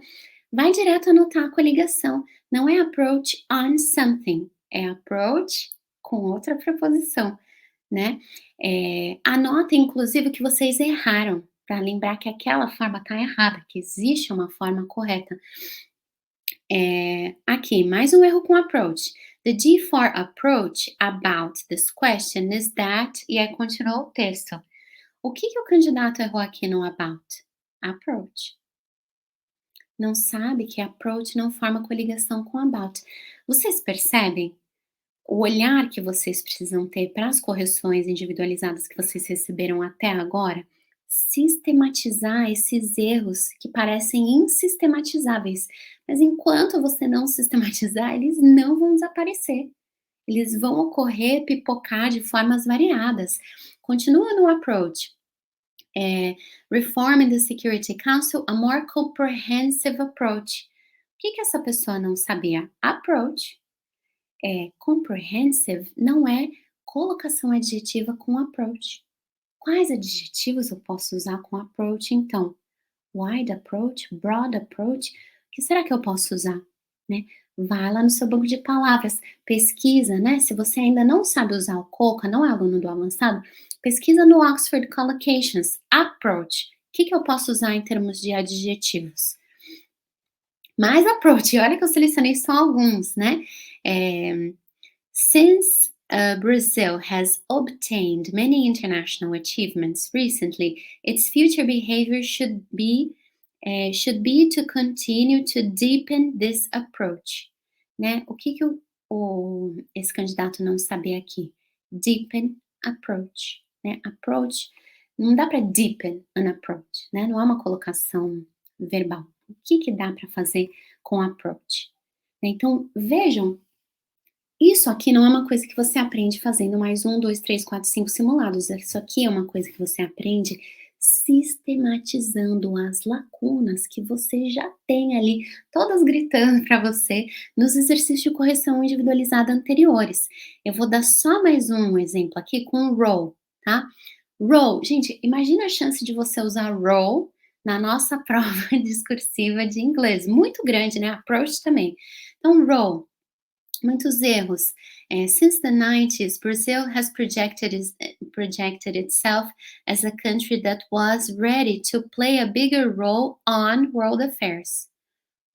Vai direto anotar a coligação. Não é approach on something, é approach com outra preposição, né? Anota, inclusive, o que vocês erraram, para lembrar que aquela forma está errada, que existe uma forma correta. Aqui, mais um erro com approach. The default approach about this question is that, e aí continuou o texto. O que que o candidato errou aqui no about? Approach. Não sabe que approach não forma coligação com about. Vocês percebem o olhar que vocês precisam ter para as correções individualizadas que vocês receberam até agora? Sistematizar esses erros que parecem insistematizáveis. Mas enquanto você não sistematizar, eles não vão desaparecer. Eles vão ocorrer, pipocar de formas variadas. Continua no approach. Reform in the Security Council, a more comprehensive approach. O que que essa pessoa não sabia? Approach. Comprehensive não é colocação adjetiva com approach. Quais adjetivos eu posso usar com approach, então? Wide approach, broad approach, o que será que eu posso usar? Né? Vai lá no seu banco de palavras, pesquisa, né? Se você ainda não sabe usar o COCA, não é aluno do avançado, pesquisa no Oxford Collocations, approach. O que eu posso usar em termos de adjetivos? Mais approach, olha que eu selecionei só alguns, né? Since Brazil has obtained many international achievements recently, its future behavior should be to continue to deepen this approach. Né? O que esse candidato não sabia aqui? Deepen approach. Né? Approach, não dá para deepen an approach, né? Não é uma colocação verbal. O que dá para fazer com approach? Então, vejam, isso aqui não é uma coisa que você aprende fazendo mais 1, 2, 3, 4, 5 simulados. Isso aqui é uma coisa que você aprende sistematizando as lacunas que você já tem ali, todas gritando para você nos exercícios de correção individualizada anteriores. Eu vou dar só mais um exemplo aqui com roll, tá? Roll, gente, imagina a chance de você usar roll na nossa prova discursiva de inglês, muito grande, né, approach também. Então role, muitos erros. Since the 90s, Brazil has projected itself as a country that was ready to play a bigger role on world affairs.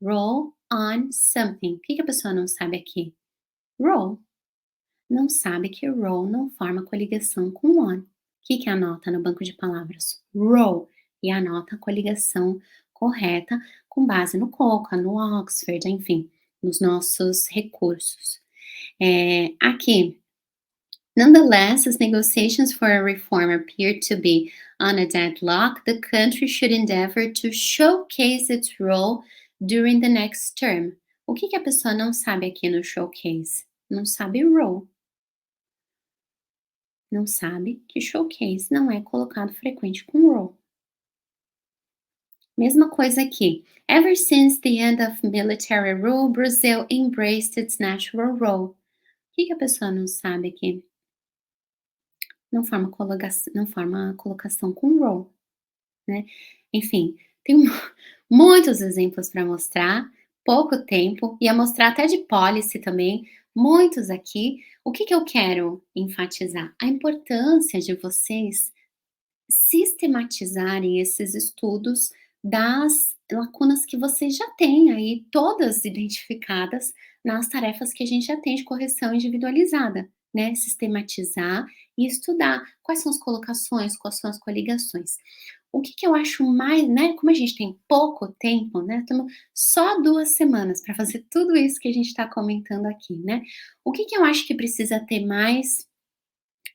Role on something. O que que a pessoa não sabe aqui? Role. Não sabe que role não forma coligação com on. O que que anota no banco de palavras? Role. E anota a coligação correta com base no Coca, no Oxford, enfim, nos nossos recursos. Aqui, nonetheless, as negotiations for a reform appear to be on a deadlock, the country should endeavor to showcase its role during the next term. O que que a pessoa não sabe aqui no showcase? Não sabe role. Não sabe que showcase não é colocado frequente com role. Mesma coisa aqui. Ever since the end of military rule, Brazil embraced its natural role. O que que a pessoa não sabe aqui? Não forma colocação com role, né. Enfim, tem muitos exemplos para mostrar, pouco tempo, ia mostrar até de policy também, muitos aqui. O que que eu quero enfatizar? A importância de vocês sistematizarem esses estudos das lacunas que vocês já têm aí todas identificadas nas tarefas que a gente já tem de correção individualizada, né? Sistematizar e estudar quais são as colocações, quais são as coligações. O que que eu acho mais, né? Como a gente tem pouco tempo, né? Temos só 2 semanas para fazer tudo isso que a gente está comentando aqui, né? O que que eu acho que precisa ter mais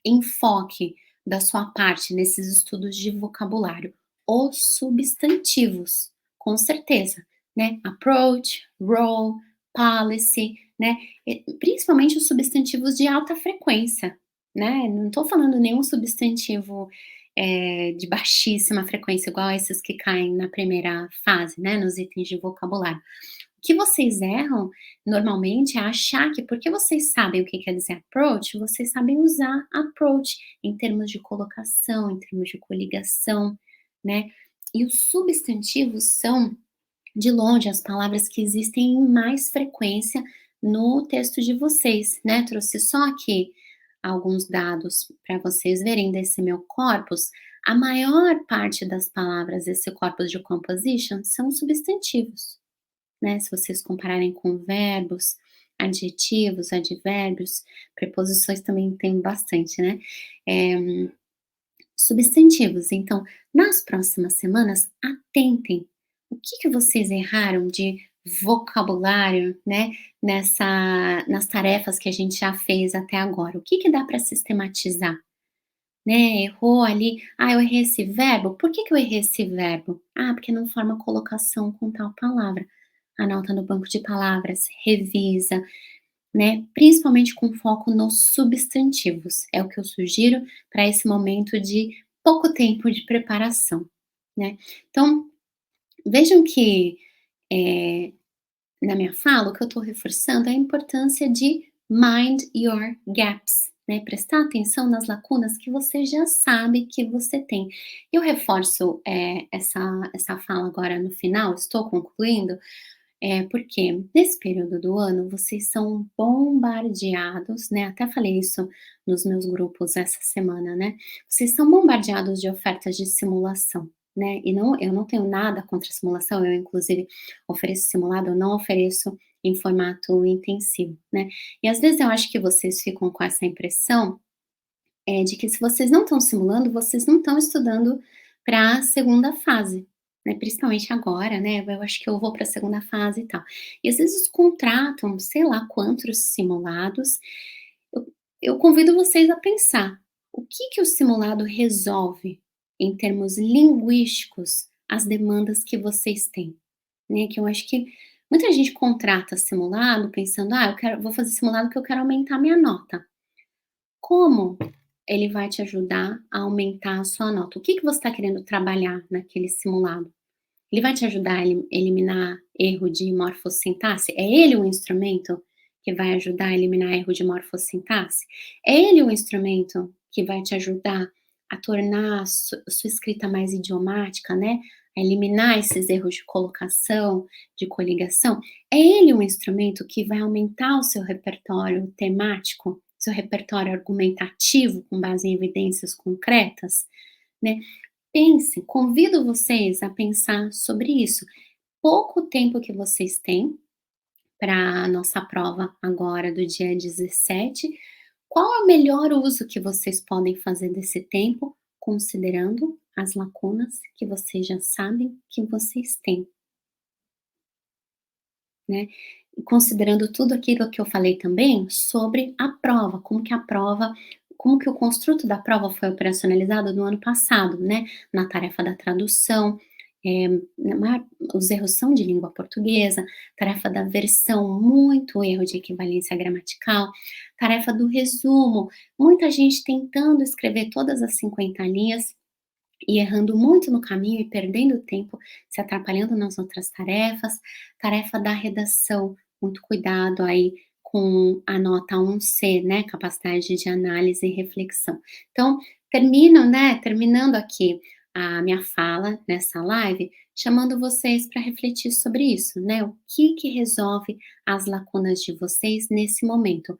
enfoque da sua parte nesses estudos de vocabulário? Os substantivos, com certeza, né? Approach, role, policy, né? Principalmente os substantivos de alta frequência, né? Não estou falando nenhum substantivo de baixíssima frequência, igual esses que caem na primeira fase, né? Nos itens de vocabulário. O que vocês erram, normalmente, é achar que porque vocês sabem o que quer dizer approach, vocês sabem usar approach em termos de colocação, em termos de coligação, né. E os substantivos são, de longe, as palavras que existem em mais frequência no texto de vocês, né. Trouxe só aqui alguns dados para vocês verem desse meu corpus. A maior parte das palavras desse corpus de composition são substantivos, né, se vocês compararem com verbos, adjetivos, advérbios, preposições também tem bastante, né. Eh, Substantivos. Então, nas próximas semanas, atentem. O que que vocês erraram de vocabulário, né, nas tarefas que a gente já fez até agora? O que que dá para sistematizar? Né, errou ali, "Ah, eu errei esse verbo, por que que eu errei esse verbo? Ah, porque não forma colocação com tal palavra". Anota no banco de palavras, revisa, né, principalmente com foco nos substantivos, é o que eu sugiro para esse momento de pouco tempo de preparação, né. Então, vejam que, eh na minha fala, o que eu estou reforçando é a importância de mind your gaps, né? Prestar atenção nas lacunas que você já sabe que você tem. Eu reforço essa fala agora no final, estou concluindo, porque nesse período do ano vocês são bombardeados, né? Até falei isso nos meus grupos essa semana, né? Vocês são bombardeados de ofertas de simulação, né? E não, eu não tenho nada contra simulação, eu inclusive ofereço simulado, eu não ofereço em formato intensivo, né? E às vezes eu acho que vocês ficam com essa impressão de que se vocês não estão simulando, vocês não estão estudando para a segunda fase, né, principalmente agora, né, eu acho que eu vou para a segunda fase e tal. E às vezes contratam, sei lá quantos simulados, eu eu convido vocês a pensar, o que que o simulado resolve em termos linguísticos, as demandas que vocês têm, né, que eu acho que muita gente contrata simulado pensando: "Ah, vou fazer simulado porque eu quero aumentar minha nota". Como ele vai te ajudar a aumentar a sua nota? O que que você está querendo trabalhar naquele simulado? Ele vai te ajudar a eliminar erro de morfossintaxe? É ele o instrumento que vai ajudar a eliminar erro de morfossintaxe? É ele o instrumento que vai te ajudar a tornar sua escrita mais idiomática, né, a eliminar esses erros de colocação, de coligação, é ele um instrumento que vai aumentar o seu repertório temático, seu repertório argumentativo com base em evidências concretas, né. Pense, convido vocês a pensar sobre isso. Pouco tempo que vocês têm para a nossa prova agora do dia 17. Qual é o melhor uso que vocês podem fazer desse tempo, considerando as lacunas que vocês já sabem que vocês têm, né? E considerando tudo aquilo que eu falei também sobre a prova, como que o construto da prova foi operacionalizado no ano passado, né? Na tarefa da tradução, eh, os erros são de língua portuguesa, tarefa da versão, muito erro de equivalência gramatical, tarefa do resumo, muita gente tentando escrever todas as 50 linhas e errando muito no caminho e perdendo tempo, se atrapalhando nas outras tarefas. Tarefa da redação, muito cuidado aí com a nota 1C, né, capacidade de análise e reflexão. Então, terminando aqui a minha fala nessa live, chamando vocês para refletir sobre isso, né, o que resolve as lacunas de vocês nesse momento.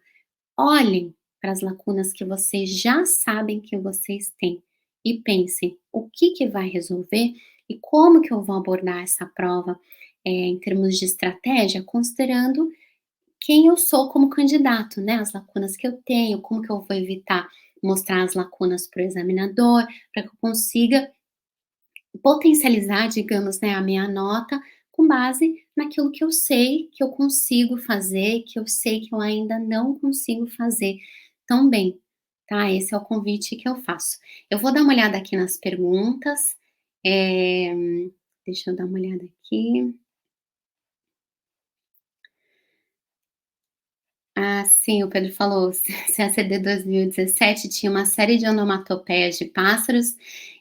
Olhem para as lacunas que vocês já sabem que vocês têm e pensem o que vai resolver e como que eu vou abordar essa prova, em termos de estratégia, considerando quem eu sou como candidato, né, as lacunas que eu tenho, como que eu vou evitar mostrar as lacunas para o examinador, para que eu consiga potencializar, digamos, né, a minha nota com base naquilo que eu sei que eu consigo fazer, que eu sei que eu ainda não consigo fazer tão bem, tá? Esse é o convite que eu faço. Eu vou dar uma olhada aqui nas perguntas, eh, deixa eu dar uma olhada aqui. Ah, sim, o Pedro falou, CACD 2017 tinha uma série de onomatopeias de pássaros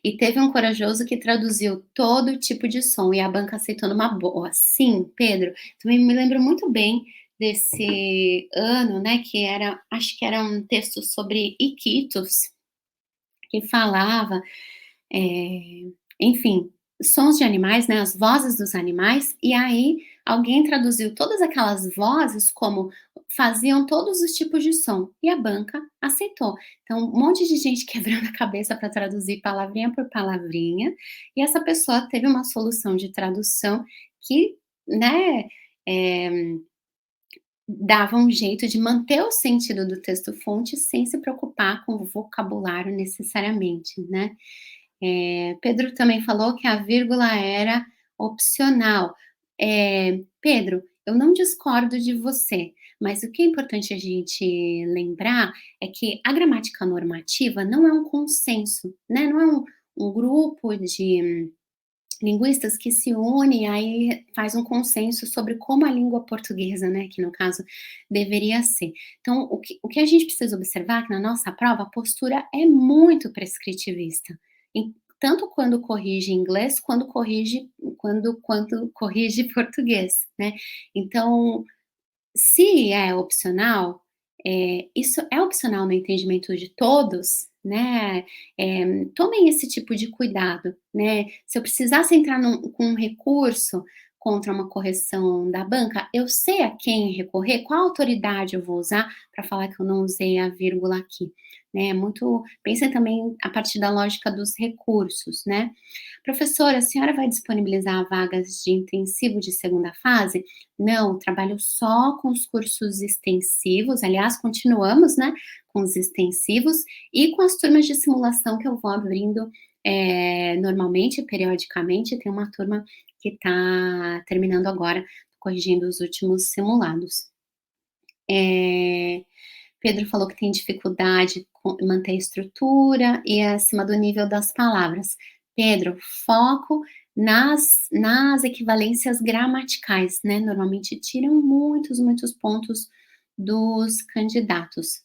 e teve um corajoso que traduziu todo tipo de som e a banca aceitou numa boa. Sim, Pedro, também me lembro muito bem desse ano, né, que era, acho que era um texto sobre iquitos, que falava enfim, sons de animais, né, as vozes dos animais, e aí alguém traduziu todas aquelas vozes como faziam todos os tipos de som, e a banca aceitou. Então, um monte de gente quebrando a cabeça para traduzir palavrinha por palavrinha, e essa pessoa teve uma solução de tradução que, né, eh, dava um jeito de manter o sentido do texto-fonte sem se preocupar com o vocabulário necessariamente, né. Pedro também falou que a vírgula era opcional. Pedro, eu não discordo de você, mas o que é importante a gente lembrar é que a gramática normativa não é um consenso, né, não é um grupo de linguistas que se unem e aí faz um consenso sobre como a língua portuguesa, né, que no caso deveria ser. Então, o que a gente precisa observar é que na nossa prova a postura é muito prescritivista, tanto quando corrige inglês, quando corrige português, né. Então, se é opcional, isso é opcional no entendimento de todos, né, tomem esse tipo de cuidado, né. Se eu precisasse entrar com um recurso contra uma correção da banca, eu sei a quem recorrer, qual autoridade eu vou usar para falar que eu não usei a vírgula aqui, né. Muito pensem também a partir da lógica dos recursos, né. "Professora, a senhora vai disponibilizar vagas de intensivo de segunda fase?" Não, trabalho só com os cursos extensivos, aliás, continuamos, né, com os extensivos e com as turmas de simulação que eu vou abrindo, normalmente, periodicamente, tem uma turma que está terminando agora, corrigindo os últimos simulados. Eh, Pedro falou que tem dificuldade com manter a estrutura e é acima do nível das palavras. Pedro, foco nas equivalências gramaticais, né, normalmente tiram muitos pontos dos candidatos.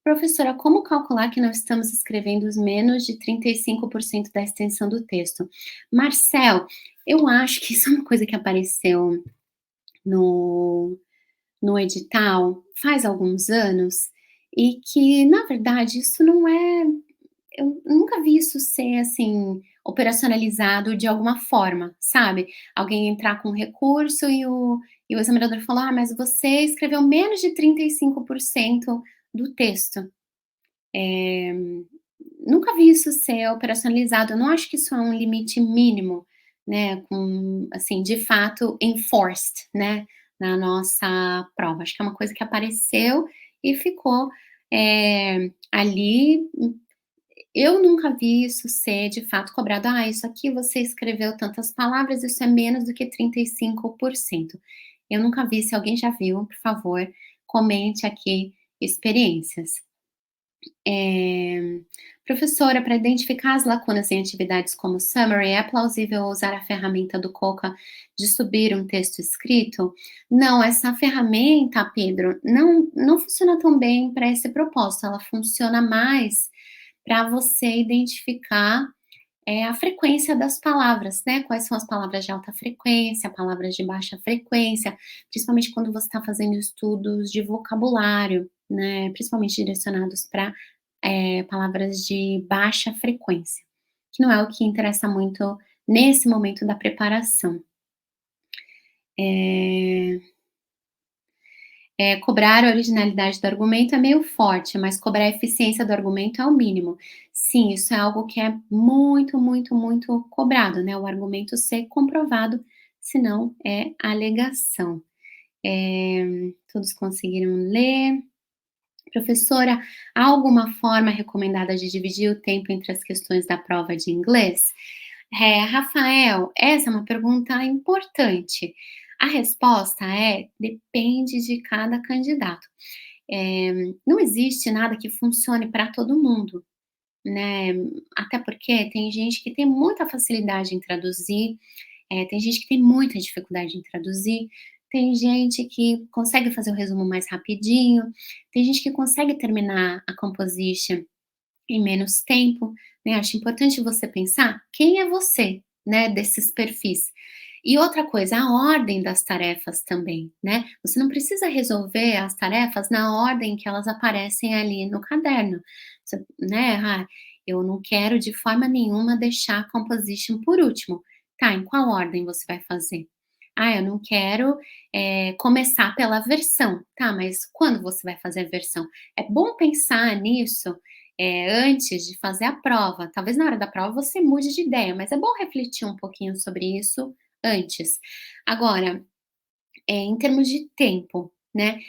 Professora, como calcular que não estamos escrevendo os menos de 35% da extensão do texto? Marcel, eu acho que isso é uma coisa que apareceu no no edital faz alguns anos, e que na verdade isso não é eu nunca vi isso ser, assim, operacionalizado de alguma forma, sabe. Alguém entrar com recurso e o examinador falar: "Ah, mas você escreveu menos de 35% do texto". Eh, Nunca vi isso ser operacionalizado, eu não acho que isso é um limite mínimo, né, com assim, de fato enforced, né, na nossa prova. Acho que é uma coisa que apareceu e ficou, ali. Eu nunca vi isso ser de fato cobrado: "Ah, isso aqui você escreveu tantas palavras, isso é menos do que 35%". Eu nunca vi, se alguém já viu, por favor, comente aqui experiências. Eh, Professora, para identificar as lacunas em atividades como summary, é plausível usar a ferramenta do Coca de subir um texto escrito? Não, essa ferramenta, Pedro, não funciona tão bem para esse propósito, ela funciona mais para você identificar, a frequência das palavras, né, quais são as palavras de alta frequência, palavras de baixa frequência, principalmente quando você está fazendo estudos de vocabulário, né, principalmente direcionados para palavras de baixa frequência, que não é o que interessa muito nesse momento da preparação. Eh cobrar a originalidade do argumento é meio forte, mas cobrar a eficiência do argumento é o mínimo. Sim, isso é algo que é muito, muito, muito cobrado, né, o argumento ser comprovado, senão é alegação. Todos conseguiram ler. Professora, há alguma forma recomendada de dividir o tempo entre as questões da prova de inglês? Rafael, essa é uma pergunta importante. A resposta é: depende de cada candidato. Não existe nada que funcione para todo mundo, né? Até porque tem gente que tem muita facilidade em traduzir, tem gente que tem muita dificuldade em traduzir, tem gente que consegue fazer o resumo mais rapidinho, tem gente que consegue terminar a composition em menos tempo, né, acho importante você pensar quem é você, né, desses perfis. E outra coisa, a ordem das tarefas também, né, você não precisa resolver as tarefas na ordem que elas aparecem ali no caderno, você, né, eu não quero de forma nenhuma deixar a composition por último. Tá, em qual ordem você vai fazer? Ah, eu não quero, começar pela versão. Tá, mas quando você vai fazer a versão? É bom pensar nisso, antes de fazer a prova. Talvez na hora da prova você mude de ideia, mas é bom refletir um pouquinho sobre isso antes. Agora, em termos de tempo, né,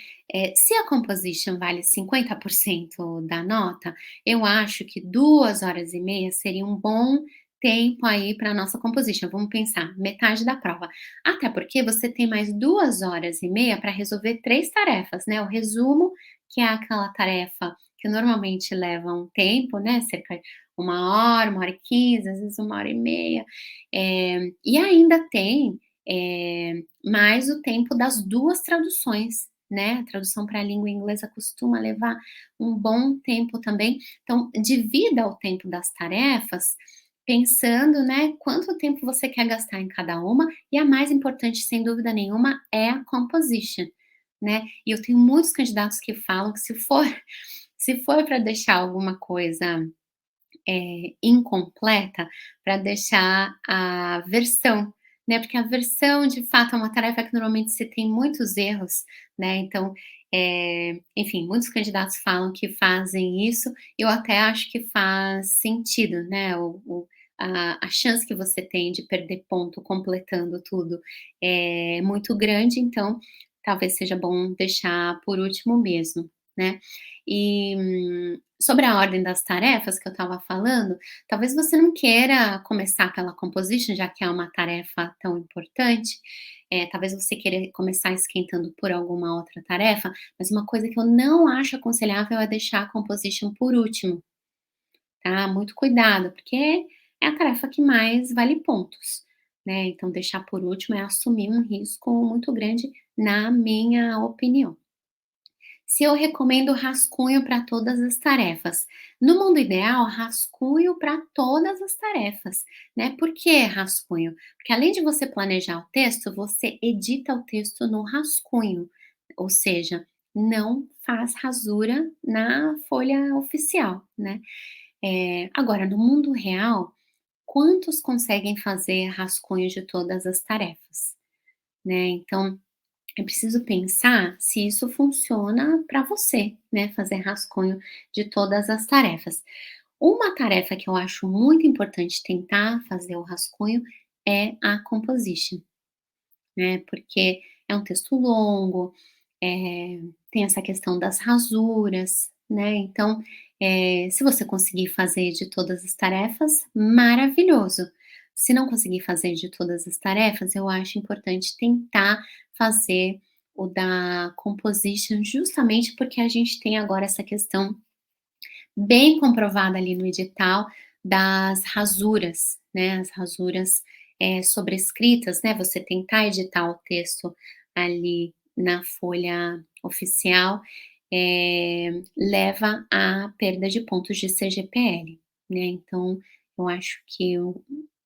se a composition vale 50% da nota, eu acho que 2 horas e meia seria um bom tempo aí para a nossa composition. Vamos pensar, metade da prova. Até porque você tem mais 2 horas e meia para resolver 3 tarefas, né, o resumo, que é aquela tarefa que normalmente leva um tempo, né, cerca de 1 hora e 15, às vezes 1 hora e meia, e ainda tem, mais o tempo das 2 traduções, né, a tradução para a língua inglesa costuma levar um bom tempo também. Então, divida o tempo das tarefas pensando, né, quanto tempo você quer gastar em cada uma, e a mais importante, sem dúvida nenhuma, é a composition, né. E eu tenho muitos candidatos que falam que se for para deixar alguma coisa, incompleta, para deixar a versão, né, porque a versão de fato é uma tarefa que normalmente você tem muitos erros, né, então, enfim, muitos candidatos falam que fazem isso, eu até acho que faz sentido, né, a chance que você tem de perder ponto completando tudo é muito grande, então talvez seja bom deixar por último mesmo, né. E, sobre a ordem das tarefas que eu estava falando, talvez você não queira começar pela composition, já que é uma tarefa tão importante, talvez você queira começar esquentando por alguma outra tarefa, mas uma coisa que eu não acho aconselhável é deixar a composition por último, tá? Muito cuidado, porque é a tarefa que mais vale pontos, né? Então deixar por último é assumir um risco muito grande, na minha opinião. Se eu recomendo rascunho para todas as tarefas. No mundo ideal, rascunho para todas as tarefas, né? Por que rascunho? Porque além de você planejar o texto, você edita o texto no rascunho, ou seja, não faz rasura na folha oficial, né? Agora, no mundo real, quantos conseguem fazer rascunho de todas as tarefas, né? Então, eu preciso pensar se isso funciona para você, né? Fazer rascunho de todas as tarefas. Uma tarefa que eu acho muito importante tentar fazer o rascunho é a composition, né? Porque é um texto longo, tem essa questão das rasuras, né? Então, se você conseguir fazer de todas as tarefas, maravilhoso. Se não conseguir fazer de todas as tarefas, eu acho importante tentar fazer o da composition, justamente porque a gente tem agora essa questão bem comprovada ali no edital das rasuras, né, as rasuras, sobrescritas, né, você tentar editar o texto ali na folha oficial, leva à perda de pontos de CGPL, né, então eu acho que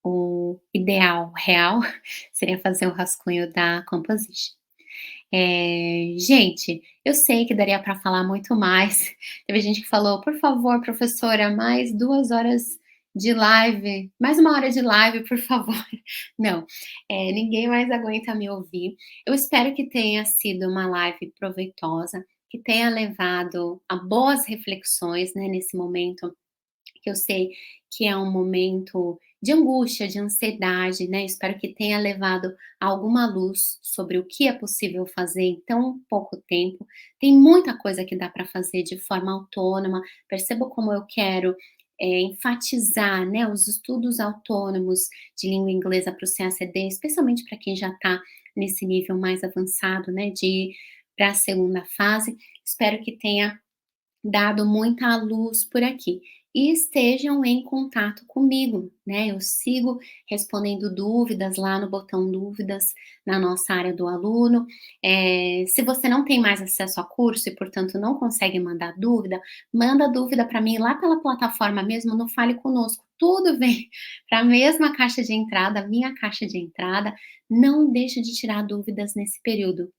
o ideal, real, seria fazer o rascunho da composition. Gente, eu sei que daria para falar muito mais. Teve gente que falou: "Por favor, professora, mais 2 horas de live, mais 1 hora de live, por favor". Não, ninguém mais aguenta me ouvir. Eu espero que tenha sido uma live proveitosa, que tenha levado a boas reflexões, né, nesse momento que eu sei que é um momento de angústia, de ansiedade, né, espero que tenha levado alguma luz sobre o que é possível fazer em tão pouco tempo. Tem muita coisa que dá para fazer de forma autônoma, perceba como eu quero, enfatizar, né, os estudos autônomos de língua inglesa para o CACD, especialmente para quem já está nesse nível mais avançado, né, de ir para a segunda fase. Espero que tenha dado muita luz por aqui. E estejam em contato comigo, né? Eu sigo respondendo dúvidas lá no botão dúvidas na nossa área do aluno. Se você não tem mais acesso a curso e, portanto, não consegue mandar dúvida, manda dúvida para mim lá pela plataforma mesmo, no Fale Conosco. Tudo vem para a mesma caixa de entrada, a minha caixa de entrada. Não deixe de tirar dúvidas nesse período.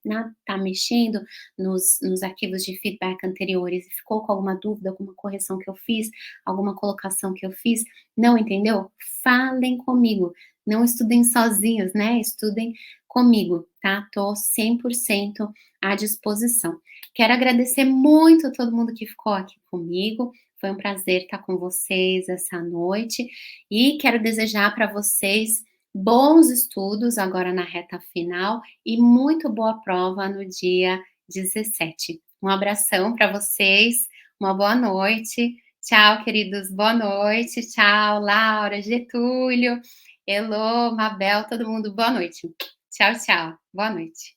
Tá mexendo nos arquivos de feedback anteriores e ficou com alguma dúvida, alguma correção que eu fiz, alguma colocação que eu fiz, não entendeu? Falem comigo, não estudem sozinhos, né? Estudem comigo, tá? Tô 100% à disposição. Quero agradecer muito a todo mundo que ficou aqui comigo. Foi um prazer estar com vocês essa noite e quero desejar para vocês bons estudos agora na reta final e muito boa prova no dia 17. Um abração para vocês, uma boa noite. Tchau, queridos, boa noite. Tchau, Laura, Getúlio, Elô, Mabel, todo mundo, boa noite. Tchau, tchau, boa noite.